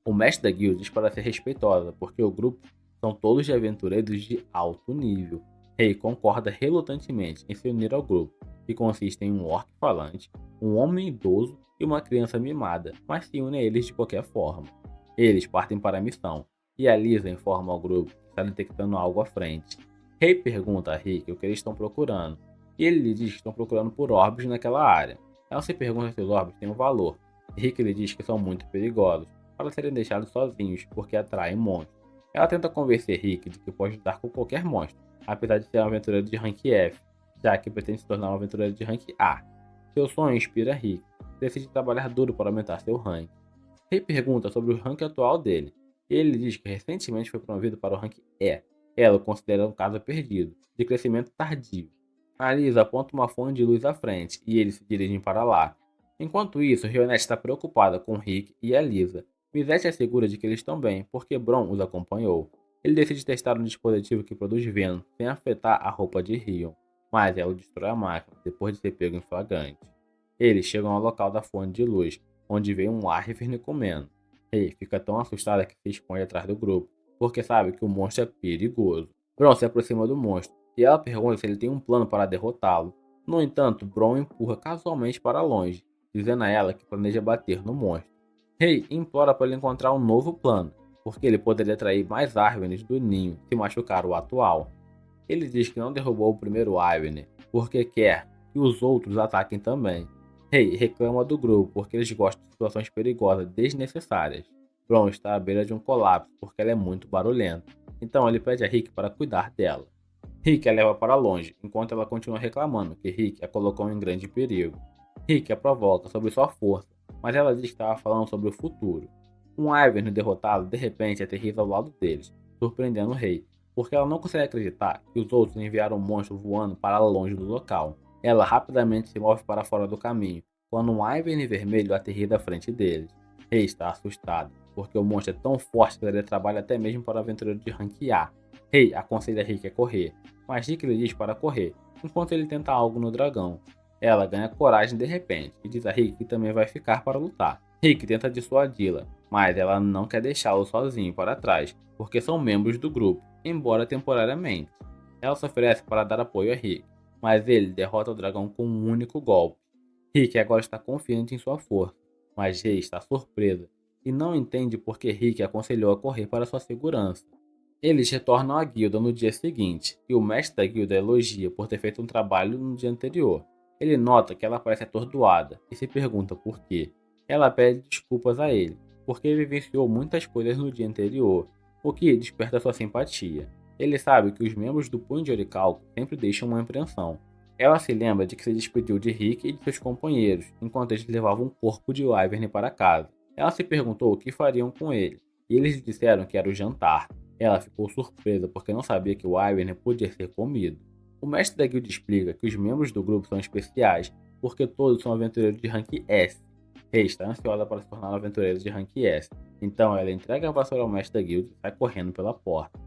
S2: O mestre da guilda diz para ser respeitosa, porque o grupo são todos de aventureiros de alto nível. Rei concorda relutantemente em se unir ao grupo, que consiste em um orc falante, um homem idoso e uma criança mimada, mas se une a eles de qualquer forma. Eles partem para a missão, e a Lisa informa ao grupo que está detectando algo à frente. Rei pergunta a Rick o que eles estão procurando, e ele lhe diz que estão procurando por orbes naquela área. Ela se pergunta se os orbes têm um valor, e Rick lhe diz que são muito perigosos, para serem deixados sozinhos, porque atraem monstros. Ela tenta convencer Rick de que pode lidar com qualquer monstro, apesar de ser um aventureiro de rank F, já que pretende se tornar um aventureiro de rank A. Seu sonho inspira Rick, decide trabalhar duro para aumentar seu rank. Rick pergunta sobre o rank atual dele, e ele diz que recentemente foi promovido para o rank E. Ela o considera um caso perdido, de crescimento tardio. A Lisa aponta uma fonte de luz à frente, e eles se dirigem para lá. Enquanto isso, Rionette está preocupada com Rick e a Lisa. Mizette é segura de que eles estão bem, porque Bron os acompanhou. Ele decide testar um dispositivo que produz vento sem afetar a roupa de Rion, mas ela destrói a máquina depois de ser pego em flagrante. Eles chegam ao local da fonte de luz, onde vê um Wyvern comendo. Rei fica tão assustada que se esconde atrás do grupo, porque sabe que o monstro é perigoso. Bron se aproxima do monstro, e ela pergunta se ele tem um plano para derrotá-lo. No entanto, Bron empurra casualmente para longe, dizendo a ela que planeja bater no monstro. Rei implora para ele encontrar um novo plano, porque ele poderia atrair mais Wyverns do ninho se machucar o atual. Ele diz que não derrubou o primeiro Wyvern, porque quer que os outros ataquem também. Rei reclama do grupo porque eles gostam de situações perigosas desnecessárias. Bron está à beira de um colapso porque ela é muito barulhenta, então ele pede a Rick para cuidar dela. Rick a leva para longe, enquanto ela continua reclamando que Rick a colocou em grande perigo. Rick a provoca sobre sua força, mas ela diz que estava falando sobre o futuro. Um Wyvern derrotado de repente aterriza ao lado deles, surpreendendo o rei, porque ela não consegue acreditar que os outros enviaram um monstro voando para longe do local. Ela rapidamente se move para fora do caminho, quando um Wyvern vermelho aterriza à frente deles. Rei está assustado, porque o monstro é tão forte que daria trabalho até mesmo para o aventureiro de rank A. Rei aconselha Rick a correr, mas Rick lhe diz para correr, enquanto ele tenta algo no dragão. Ela ganha coragem de repente e diz a Rick que também vai ficar para lutar. Rick tenta dissuadi-la, mas ela não quer deixá-lo sozinho para trás, porque são membros do grupo, embora temporariamente. Ela se oferece para dar apoio a Rick, mas ele derrota o dragão com um único golpe. Rick agora está confiante em sua força, mas Rei está surpresa e não entende por que Rick aconselhou a correr para sua segurança. Eles retornam à guilda no dia seguinte, e o mestre da guilda elogia por ter feito um trabalho no dia anterior. Ele nota que ela parece atordoada e se pergunta por quê. Ela pede desculpas a ele, porque vivenciou muitas coisas no dia anterior, o que desperta sua simpatia. Ele sabe que os membros do Punho de Orichalco sempre deixam uma impressão. Ela se lembra de que se despediu de Rick e de seus companheiros, enquanto eles levavam um corpo de Wyvern para casa. Ela se perguntou o que fariam com ele, e eles lhe disseram que era o jantar. Ela ficou surpresa porque não sabia que o Wyvern podia ser comido. O mestre da guilda explica que os membros do grupo são especiais, porque todos são aventureiros de rank S. Rei está ansiosa para se tornar um aventureiro de rank S, então ela entrega a vassoura ao mestre da guilda e sai correndo pela porta.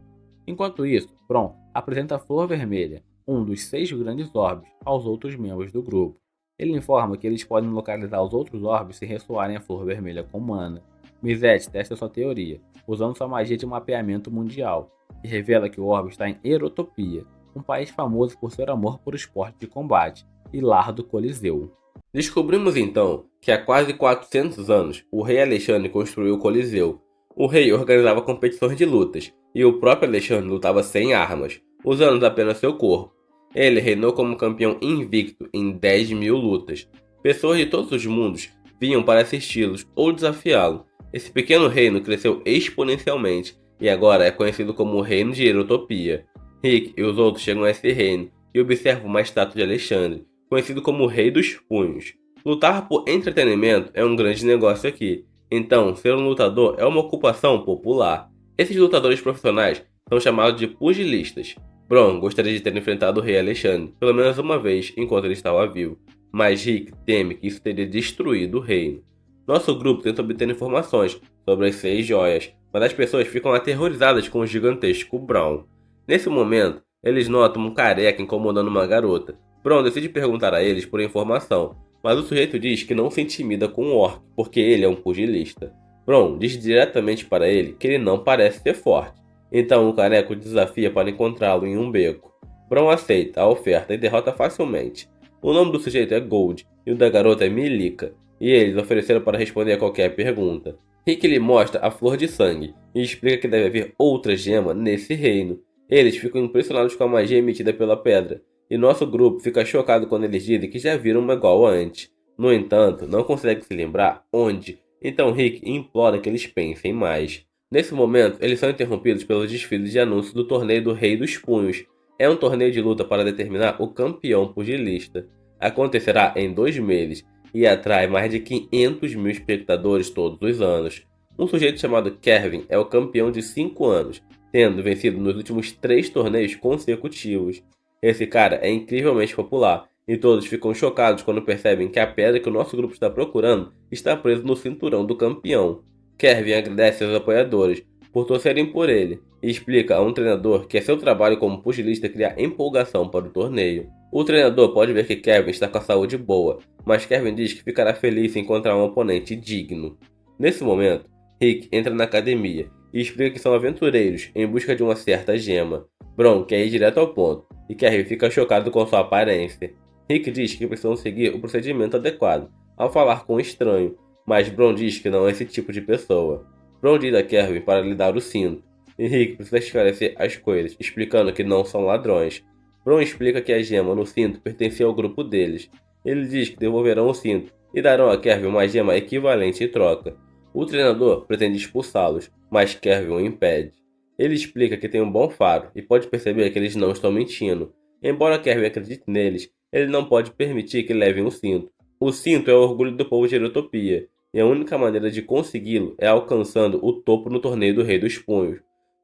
S2: Enquanto isso, Bron apresenta a Flor Vermelha, um dos 6 grandes orbes, aos outros membros do grupo. Ele informa que eles podem localizar os outros orbes se ressoarem a Flor Vermelha com mana. Mizette testa sua teoria, usando sua magia de mapeamento mundial, e revela que o orbe está em Erotopia, um país famoso por seu amor por esporte de combate, e lar do Coliseu.
S1: Descobrimos então que há quase 400 anos o rei Alexandre construiu o Coliseu. O rei organizava competições de lutas, e o próprio Alexandre lutava sem armas, usando apenas seu corpo. Ele reinou como campeão invicto em 10.000 lutas. Pessoas de todos os mundos vinham para assisti-los ou desafiá-lo. Esse pequeno reino cresceu exponencialmente e agora é conhecido como o Reino de Erotopia. Rick e os outros chegam a esse reino e observam uma estátua de Alexandre, conhecido como o Rei dos Punhos. Lutar por entretenimento é um grande negócio aqui, então ser um lutador é uma ocupação popular. Esses lutadores profissionais são chamados de pugilistas. Bron gostaria de ter enfrentado o Rei Alexandre pelo menos uma vez enquanto ele estava vivo, mas Rick teme que isso teria destruído o reino. Nosso grupo tenta obter informações sobre as 6 joias, mas as pessoas ficam aterrorizadas com o gigantesco Bron. Nesse momento, eles notam um careca incomodando uma garota. Bron decide perguntar a eles por informação, mas o sujeito diz que não se intimida com o orc, porque ele é um pugilista. Bron diz diretamente para ele que ele não parece ser forte. Então o careca o desafia para encontrá-lo em um beco. Bron aceita a oferta e derrota facilmente. O nome do sujeito é Gold e o da garota é Milica, e eles ofereceram para responder a qualquer pergunta. Rick lhe mostra a flor de sangue e explica que deve haver outra gema nesse reino. Eles ficam impressionados com a magia emitida pela pedra, e nosso grupo fica chocado quando eles dizem que já viram uma igual antes. No entanto, não consegue se lembrar onde, então Rick implora que eles pensem mais. Nesse momento, eles são interrompidos pelos desfiles de anúncio do torneio do Rei dos Punhos. É um torneio de luta para determinar o campeão pugilista. Acontecerá em 2 meses e atrai mais de 500.000 espectadores todos os anos. Um sujeito chamado Kevin é o campeão de 5 anos, tendo vencido nos últimos 3 torneios consecutivos. Esse cara é incrivelmente popular e todos ficam chocados quando percebem que a pedra que o nosso grupo está procurando está presa no cinturão do campeão. Kevin agradece aos apoiadores por torcerem por ele e explica a um treinador que é seu trabalho como pugilista criar empolgação para o torneio. O treinador pode ver que Kevin está com a saúde boa, mas Kevin diz que ficará feliz em encontrar um oponente digno. Nesse momento, Rick entra na academia e explica que são aventureiros em busca de uma certa gema. Bron quer ir direto ao ponto e Kevin fica chocado com sua aparência. Rick diz que precisam seguir o procedimento adequado ao falar com um estranho, mas Bron diz que não é esse tipo de pessoa. Bron diz a Kevin para lhe dar o cinto, e Rick precisa esclarecer as coisas, explicando que não são ladrões. Bron explica que a gema no cinto pertencia ao grupo deles. Ele diz que devolverão o cinto e darão a Kevin uma gema equivalente em troca. O treinador pretende expulsá-los, mas Kevin o impede. Ele explica que tem um bom faro e pode perceber que eles não estão mentindo. Embora Kevin acredite neles, ele não pode permitir que levem o cinto. O cinto é o orgulho do povo de Erotopia, e a única maneira de consegui-lo é alcançando o topo no torneio do Rei dos Punhos.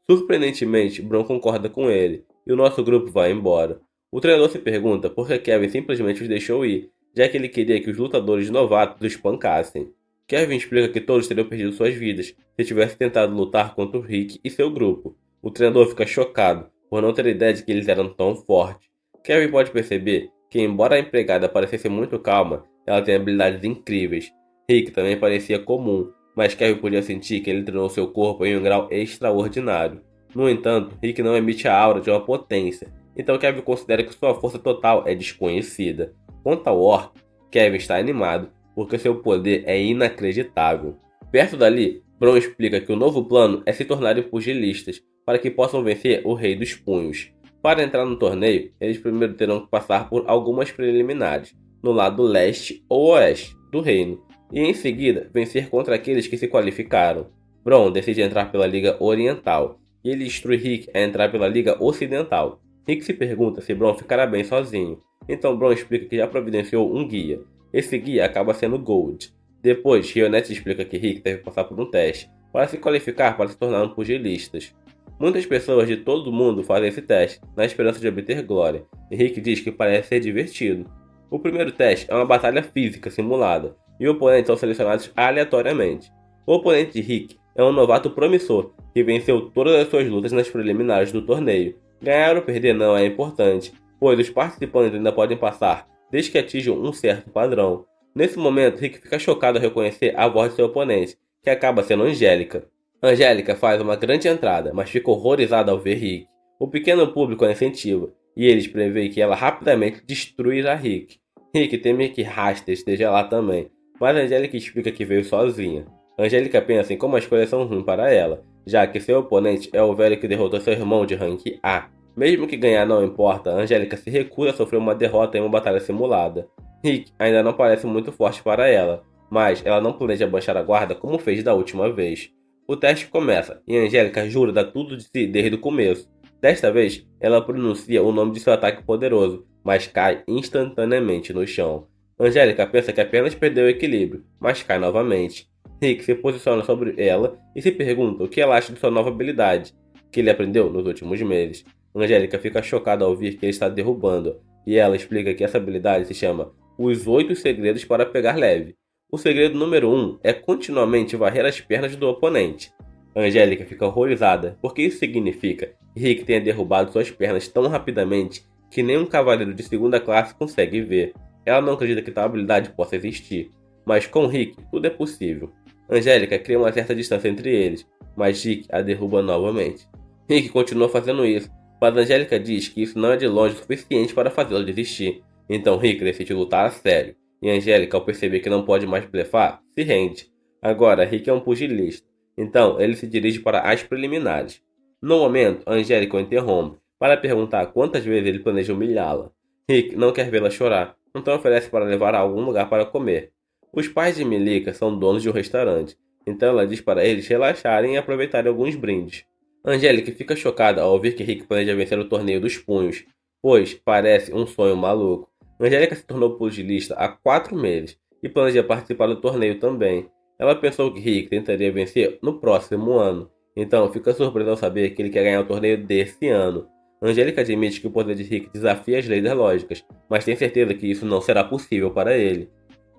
S1: Surpreendentemente, Bron concorda com ele, e o nosso grupo vai embora. O treinador se pergunta por que Kevin simplesmente os deixou ir, já que ele queria que os lutadores novatos os espancassem. Kevin explica que todos teriam perdido suas vidas se tivesse tentado lutar contra o Rick e seu grupo. O treinador fica chocado por não ter ideia de que eles eram tão fortes. Kevin pode perceber que, embora a empregada parecesse muito calma, ela tem habilidades incríveis. Rick também parecia comum, mas Kevin podia sentir que ele treinou seu corpo em um grau extraordinário. No entanto, Rick não emite a aura de uma potência, então Kevin considera que sua força total é desconhecida. Quanto ao Orc, Kevin está animado porque seu poder é inacreditável. Perto dali, Bron explica que o novo plano é se tornarem pugilistas para que possam vencer o Rei dos Punhos. Para entrar no torneio, eles primeiro terão que passar por algumas preliminares, no lado leste ou oeste do reino, e em seguida vencer contra aqueles que se qualificaram. Bron decide entrar pela Liga Oriental, e ele instrui Rick a entrar pela Liga Ocidental. Rick se pergunta se Bron ficará bem sozinho, então Bron explica que já providenciou um guia. Esse guia acaba sendo Gold. Depois, Rionette explica que Rick deve passar por um teste para se qualificar para se tornar um pugilistas. Muitas pessoas de todo o mundo fazem esse teste na esperança de obter glória, e Rick diz que parece ser divertido. O primeiro teste é uma batalha física simulada, e oponentes são selecionados aleatoriamente. O oponente de Rick é um novato promissor que venceu todas as suas lutas nas preliminares do torneio. Ganhar ou perder não é importante, pois os participantes ainda podem passar desde que atinjam um certo padrão. Nesse momento, Rick fica chocado ao reconhecer a voz de seu oponente, que acaba sendo Angélica. Angélica faz uma grande entrada, mas fica horrorizada ao ver Rick. O pequeno público a incentiva, e eles preveem que ela rapidamente destruirá Rick. Rick teme que Rasta esteja lá também, mas Angélica explica que veio sozinha. Angélica pensa em como as coisas são ruins para ela, já que seu oponente é o velho que derrotou seu irmão de rank A. Mesmo que ganhar não importa, Angélica se recusa a sofrer uma derrota em uma batalha simulada. Rick ainda não parece muito forte para ela, mas ela não planeja baixar a guarda como fez da última vez. O teste começa, e Angélica jura dar tudo de si desde o começo. Desta vez, ela pronuncia o nome de seu ataque poderoso, mas cai instantaneamente no chão. Angélica pensa que apenas perdeu o equilíbrio, mas cai novamente. Rick se posiciona sobre ela e se pergunta o que ela acha de sua nova habilidade, que ele aprendeu nos últimos meses. Angélica fica chocada ao ouvir que ele está derrubando, e ela explica que essa habilidade se chama Os 8 Segredos para Pegar Leve. O segredo número 1 é continuamente varrer as pernas do oponente. Angélica fica horrorizada, porque isso significa que Rick tenha derrubado suas pernas tão rapidamente que nenhum cavaleiro de segunda classe consegue ver. Ela não acredita que tal habilidade possa existir, mas com Rick tudo é possível. Angélica cria uma certa distância entre eles, mas Rick a derruba novamente. Rick continua fazendo isso, mas Angélica diz que isso não é de longe o suficiente para fazê-la desistir. Então Rick decide lutar a sério, e Angélica, ao perceber que não pode mais blefar, se rende. Agora Rick é um pugilista, então ele se dirige para as preliminares. No momento, Angélica o interrompe para perguntar quantas vezes ele planeja humilhá-la. Rick não quer vê-la chorar, então oferece para levar a algum lugar para comer. Os pais de Melika são donos de um restaurante, então ela diz para eles relaxarem e aproveitarem alguns brindes. Angélica fica chocada ao ouvir que Rick planeja vencer o torneio dos punhos, pois parece um sonho maluco. Angélica se tornou pugilista há 4 meses e planeja participar do torneio também. Ela pensou que Rick tentaria vencer no próximo ano, então fica surpresa ao saber que ele quer ganhar o torneio desse ano. Angélica admite que o poder de Rick desafia as leis das lógicas, mas tem certeza que isso não será possível para ele.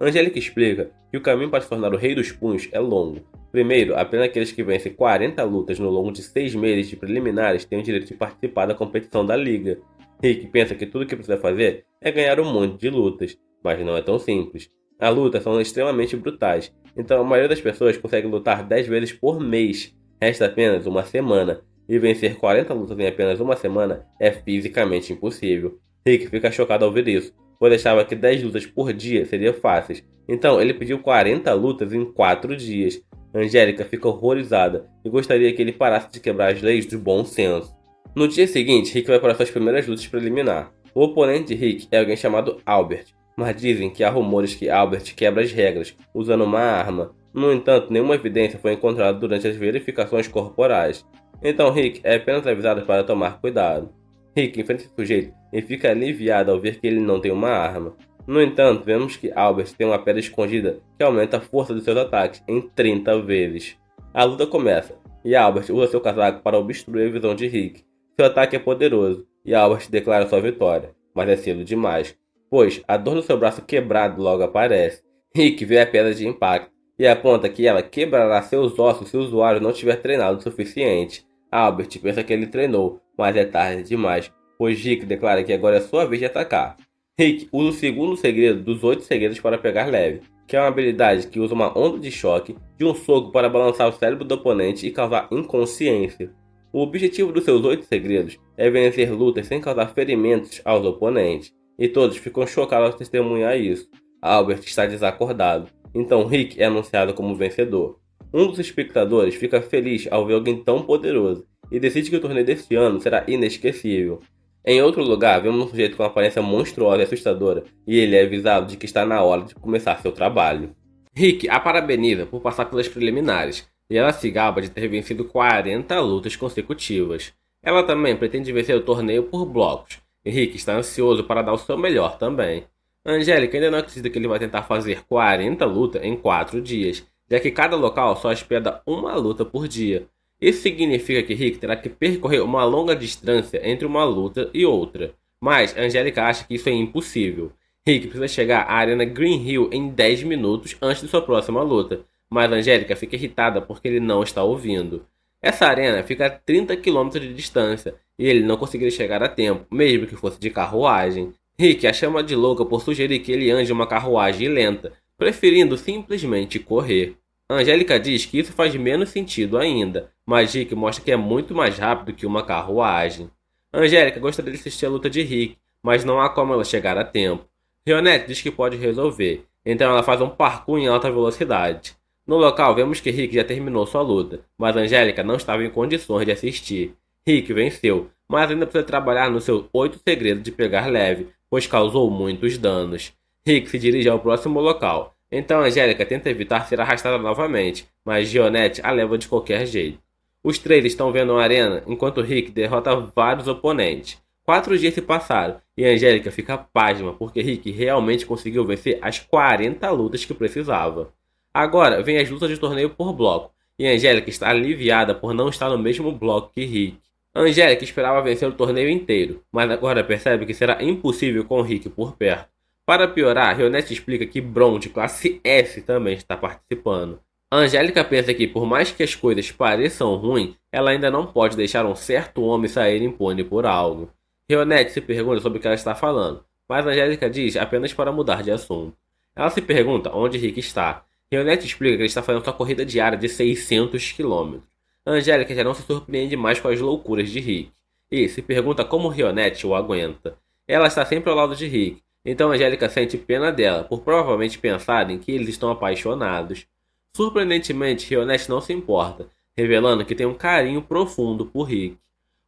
S1: Angélica explica que o caminho para se tornar o Rei dos Punhos é longo. Primeiro, apenas aqueles que vencem 40 lutas no longo de 6 meses de preliminares têm o direito de participar da competição da Liga. Rick pensa que tudo o que precisa fazer é ganhar um monte de lutas, mas não é tão simples. As lutas são extremamente brutais, então a maioria das pessoas consegue lutar 10 vezes por mês. Resta apenas uma semana, e vencer 40 lutas em apenas uma semana é fisicamente impossível. Rick fica chocado ao ver isso, pois achava que 10 lutas por dia seriam fáceis, então ele pediu 40 lutas em 4 dias. Angélica fica horrorizada e gostaria que ele parasse de quebrar as leis do bom senso. No dia seguinte, Rick vai para suas primeiras lutas preliminares. O oponente de Rick é alguém chamado Albert, mas dizem que há rumores que Albert quebra as regras, usando uma arma. No entanto, nenhuma evidência foi encontrada durante as verificações corporais. Então Rick é apenas avisado para tomar cuidado. Rick enfrenta esse sujeito e fica aliviado ao ver que ele não tem uma arma. No entanto, vemos que Albert tem uma pedra escondida que aumenta a força de seus ataques em 30 vezes. A luta começa, e Albert usa seu casaco para obstruir a visão de Rick. Seu ataque é poderoso, e Albert declara sua vitória, mas é cedo demais, pois a dor no seu braço quebrado logo aparece. Rick vê a pedra de impacto, e aponta que ela quebrará seus ossos se o usuário não tiver treinado o suficiente. Albert pensa que ele treinou, mas é tarde demais, pois Rick declara que agora é sua vez de atacar. Rick usa o segundo segredo dos 8 segredos para pegar leve, que é uma habilidade que usa uma onda de choque de um soco para balançar o cérebro do oponente e causar inconsciência. O objetivo dos seus 8 segredos é vencer lutas sem causar ferimentos aos oponentes, e todos ficam chocados ao testemunhar isso. Albert está desacordado, então Rick é anunciado como vencedor. Um dos espectadores fica feliz ao ver alguém tão poderoso, e decide que o torneio deste ano será inesquecível. Em outro lugar, vemos um sujeito com uma aparência monstruosa e assustadora, e ele é avisado de que está na hora de começar seu trabalho. Rick a parabeniza por passar pelas preliminares, e ela se gaba de ter vencido 40 lutas consecutivas. Ela também pretende vencer o torneio por blocos, e Rick está ansioso para dar o seu melhor também. Angélica ainda não acredita que ele vai tentar fazer 40 lutas em 4 dias, já que cada local só hospeda uma luta por dia. Isso significa que Rick terá que percorrer uma longa distância entre uma luta e outra, mas Angélica acha que isso é impossível. Rick precisa chegar à Arena Green Hill em 10 minutos antes de sua próxima luta, mas Angélica fica irritada porque ele não está ouvindo. Essa arena fica a 30 km de distância e ele não conseguiria chegar a tempo, mesmo que fosse de carruagem. Rick a chama de louca por sugerir que ele ande uma carruagem lenta, preferindo simplesmente correr. Angélica diz que isso faz menos sentido ainda, mas Rick mostra que é muito mais rápido que uma carruagem. Angélica gostaria de assistir a luta de Rick, mas não há como ela chegar a tempo. Rionette diz que pode resolver, então ela faz um parkour em alta velocidade. No local vemos que Rick já terminou sua luta, mas Angélica não estava em condições de assistir. Rick venceu, mas ainda precisa trabalhar nos seus 8 segredos de pegar leve, pois causou muitos danos. Rick se dirige ao próximo local, então Angélica tenta evitar ser arrastada novamente, mas Rionette a leva de qualquer jeito. Os três estão vendo a arena enquanto Rick derrota vários oponentes. 4 dias se passaram e Angélica fica pasma porque Rick realmente conseguiu vencer as 40 lutas que precisava. Agora vem as lutas de torneio por bloco e Angélica está aliviada por não estar no mesmo bloco que Rick. Angélica esperava vencer o torneio inteiro, mas agora percebe que será impossível com Rick por perto. Para piorar, Rionette explica que Bron de classe S também está participando. Angélica pensa que, por mais que as coisas pareçam ruins, ela ainda não pode deixar um certo homem sair impune por algo. Rionette se pergunta sobre o que ela está falando, mas Angélica diz apenas para mudar de assunto. Ela se pergunta onde Rick está. Rionette explica que ele está fazendo sua corrida diária de 600 km. Angélica já não se surpreende mais com as loucuras de Rick, e se pergunta como Rionette o aguenta. Ela está sempre ao lado de Rick, então Angélica sente pena dela por provavelmente pensarem que eles estão apaixonados. Surpreendentemente, Rionette não se importa, revelando que tem um carinho profundo por Rick.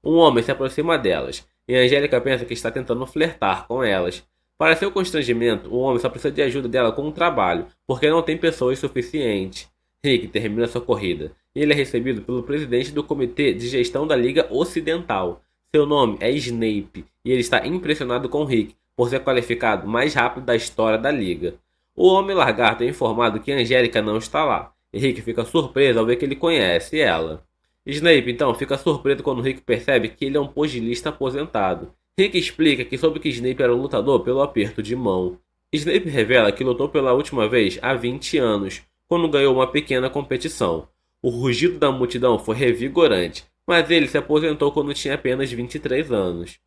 S1: Um homem se aproxima delas, e Angélica pensa que está tentando flertar com elas. Para seu constrangimento, o homem só precisa de ajuda dela com o trabalho, porque não tem pessoas suficientes. Rick termina sua corrida, e ele é recebido pelo presidente do Comitê de Gestão da Liga Ocidental. Seu nome é Snape, e ele está impressionado com Rick, por ser qualificado mais rápido da história da Liga. O Homem Lagarto é informado que Angélica não está lá, e Rick fica surpreso ao ver que ele conhece ela. Snape então fica surpreso quando Rick percebe que ele é um pugilista aposentado. Rick explica que soube que Snape era um lutador pelo aperto de mão. Snape revela que lutou pela última vez há 20 anos, quando ganhou uma pequena competição. O rugido da multidão foi revigorante, mas ele se aposentou quando tinha apenas 23 anos.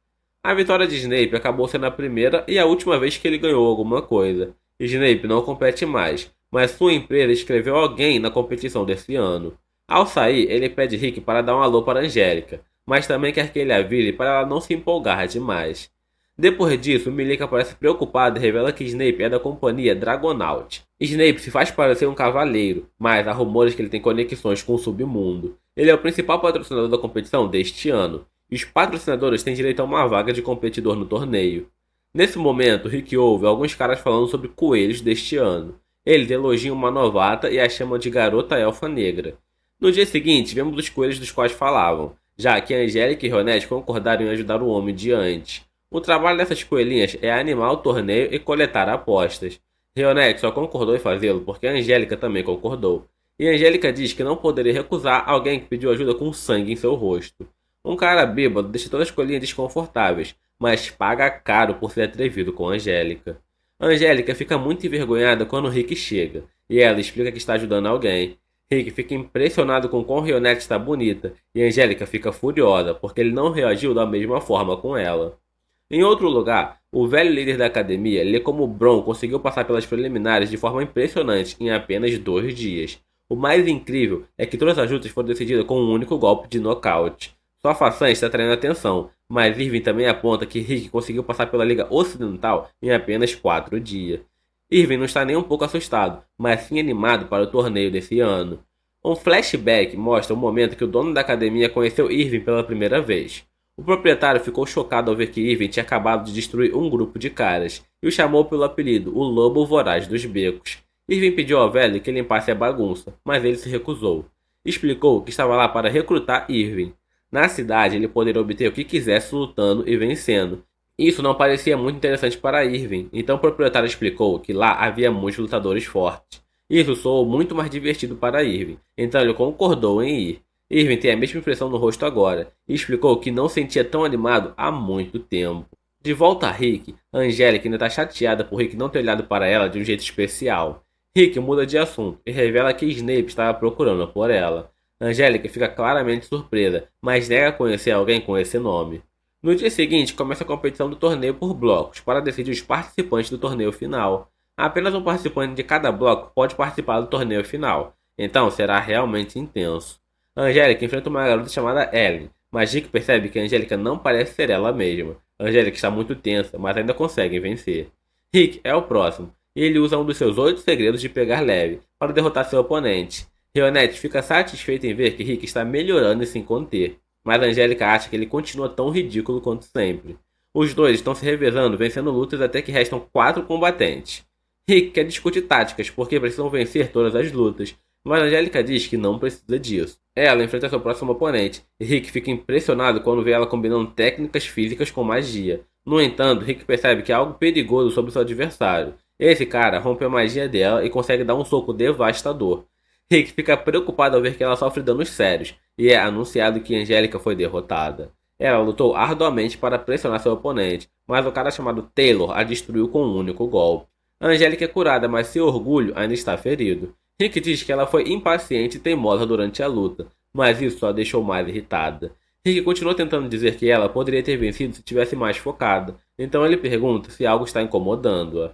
S1: A vitória de Snape acabou sendo a primeira e a última vez que ele ganhou alguma coisa. Snape não compete mais, mas sua empresa escreveu alguém na competição desse ano. Ao sair, ele pede Rick para dar um alô para Angélica, mas também quer que ele avise para ela não se empolgar demais. Depois disso, Milica parece preocupado e revela que Snape é da companhia Dragonaut. Snape se faz parecer um cavaleiro, mas há rumores que ele tem conexões com o submundo. Ele é o principal patrocinador da competição deste ano, e os patrocinadores têm direito a uma vaga de competidor no torneio. Nesse momento, Rick ouve alguns caras falando sobre coelhos deste ano. Eles elogiam uma novata e a chamam de garota elfa negra. No dia seguinte, vemos os coelhos dos quais falavam, já que Angélica e Ronette concordaram em ajudar o homem de antes. O trabalho dessas coelhinhas é animar o torneio e coletar apostas. Ronette só concordou em fazê-lo porque Angélica também concordou. E Angélica diz que não poderia recusar alguém que pediu ajuda com sangue em seu rosto. Um cara bêbado deixa todas as coelhinhas desconfortáveis, mas paga caro por ser atrevido com Angélica. Angélica fica muito envergonhada quando Rick chega, e ela explica que está ajudando alguém. Rick fica impressionado com como Ronette está bonita, e Angélica fica furiosa porque ele não reagiu da mesma forma com ela. Em outro lugar, o velho líder da academia lê como Bron conseguiu passar pelas preliminares de forma impressionante em apenas 2 dias. O mais incrível é que todas as lutas foram decididas com um único golpe de nocaute. Sua façanha está atraindo atenção, mas Irving também aponta que Rick conseguiu passar pela Liga Ocidental em apenas 4 dias. Irving não está nem um pouco assustado, mas sim animado para o torneio desse ano. Um flashback mostra o momento que o dono da academia conheceu Irving pela primeira vez. O proprietário ficou chocado ao ver que Irving tinha acabado de destruir um grupo de caras, e o chamou pelo apelido, o Lobo Voraz dos Becos. Irving pediu ao velho que limpasse a bagunça, mas ele se recusou. Explicou que estava lá para recrutar Irving. Na cidade, ele poderia obter o que quisesse lutando e vencendo. Isso não parecia muito interessante para Irving, então o proprietário explicou que lá havia muitos lutadores fortes. Isso soou muito mais divertido para Irving, então ele concordou em ir. Irving tem a mesma impressão no rosto agora, e explicou que não sentia tão animado há muito tempo. De volta a Rick, Angélica ainda está chateada por Rick não ter olhado para ela de um jeito especial. Rick muda de assunto e revela que Snape estava procurando por ela. Angélica fica claramente surpresa, mas nega conhecer alguém com esse nome. No dia seguinte, começa a competição do torneio por blocos, para decidir os participantes do torneio final. Apenas um participante de cada bloco pode participar do torneio final, então será realmente intenso. Angélica enfrenta uma garota chamada Ellen, mas Rick percebe que Angélica não parece ser ela mesma. Angélica está muito tensa, mas ainda consegue vencer. Rick é o próximo, e ele usa um dos seus 8 segredos de pegar leve, para derrotar seu oponente. Ronette fica satisfeita em ver que Rick está melhorando e se conter, mas Angélica acha que ele continua tão ridículo quanto sempre. Os dois estão se revezando, vencendo lutas até que restam 4 combatentes. Rick quer discutir táticas porque precisam vencer todas as lutas, mas Angélica diz que não precisa disso. Ela enfrenta seu próximo oponente, e Rick fica impressionado quando vê ela combinando técnicas físicas com magia. No entanto, Rick percebe que há algo perigoso sobre seu adversário. Esse cara rompe a magia dela e consegue dar um soco devastador. Rick fica preocupado ao ver que ela sofre danos sérios, e é anunciado que Angélica foi derrotada. Ela lutou arduamente para pressionar seu oponente, mas o cara chamado Taylor a destruiu com um único golpe. Angélica é curada, mas seu orgulho ainda está ferido. Rick diz que ela foi impaciente e teimosa durante a luta, mas isso só a deixou mais irritada. Rick continua tentando dizer que ela poderia ter vencido se tivesse mais focada, então ele pergunta se algo está incomodando-a.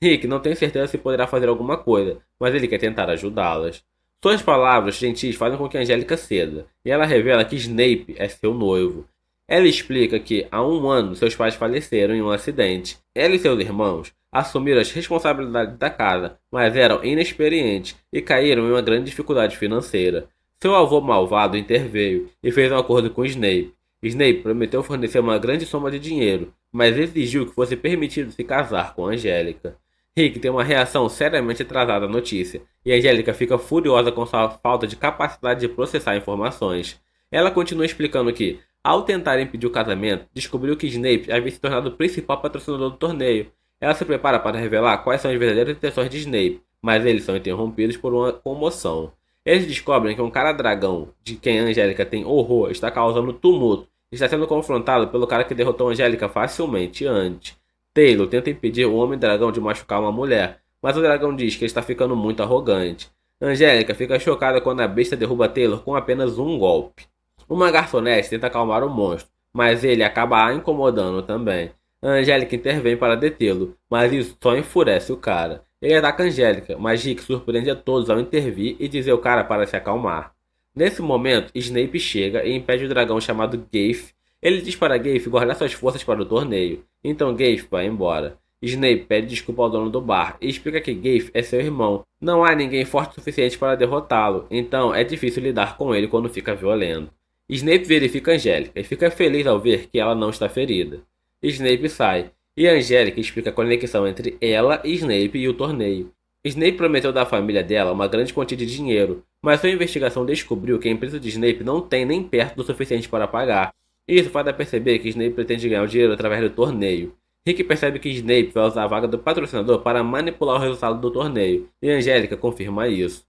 S1: Rick não tem certeza se poderá fazer alguma coisa, mas ele quer tentar ajudá-las. Suas palavras gentis fazem com que Angélica ceda, e ela revela que Snape é seu noivo. Ela explica que, há 1 ano, seus pais faleceram em um acidente. Ela e seus irmãos assumiram as responsabilidades da casa, mas eram inexperientes e caíram em uma grande dificuldade financeira. Seu avô malvado interveio e fez um acordo com Snape. Snape prometeu fornecer uma grande soma de dinheiro, mas exigiu que fosse permitido se casar com Angélica. Rick tem uma reação seriamente atrasada à notícia, e Angélica fica furiosa com sua falta de capacidade de processar informações. Ela continua explicando que, ao tentar impedir o casamento, descobriu que Snape havia se tornado o principal patrocinador do torneio. Ela se prepara para revelar quais são as verdadeiras intenções de Snape, mas eles são interrompidos por uma comoção. Eles descobrem que um cara dragão, de quem a Angélica tem horror, está causando tumulto e está sendo confrontado pelo cara que derrotou a Angélica facilmente antes. Taylor tenta impedir o Homem Dragão de machucar uma mulher, mas o dragão diz que ele está ficando muito arrogante. Angélica fica chocada quando a besta derruba Taylor com apenas um golpe. Uma garçonete tenta acalmar o monstro, mas ele acaba a incomodando também. A Angélica intervém para detê-lo, mas isso só enfurece o cara. Ele ataca a Angélica, mas Rick surpreende a todos ao intervir e dizer ao cara para se acalmar. Nesse momento, Snape chega e impede o dragão chamado Gafe. Ele diz para Gafe guardar suas forças para o torneio, então Gafe vai embora. Snape pede desculpa ao dono do bar e explica que Gafe é seu irmão. Não há ninguém forte o suficiente para derrotá-lo, então é difícil lidar com ele quando fica violento. Snape verifica Angélica e fica feliz ao ver que ela não está ferida. Snape sai, e Angélica explica a conexão entre ela e Snape e o torneio. Snape prometeu dar à família dela uma grande quantia de dinheiro, mas sua investigação descobriu que a empresa de Snape não tem nem perto do suficiente para pagar. Isso faz a perceber que Snape pretende ganhar o dinheiro através do torneio. Rick percebe que Snape vai usar a vaga do patrocinador para manipular o resultado do torneio, e Angélica confirma isso.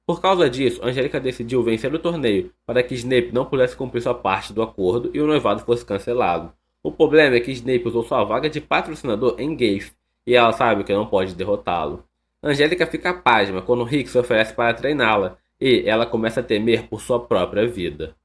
S1: Por causa disso, Angélica decidiu vencer o torneio para que Snape não pudesse cumprir sua parte do acordo e o noivado fosse cancelado. O problema é que Snape usou sua vaga de patrocinador em Gafe, e ela sabe que não pode derrotá-lo. Angélica fica pasma quando Rick se oferece para treiná-la, e ela começa a temer por sua própria vida.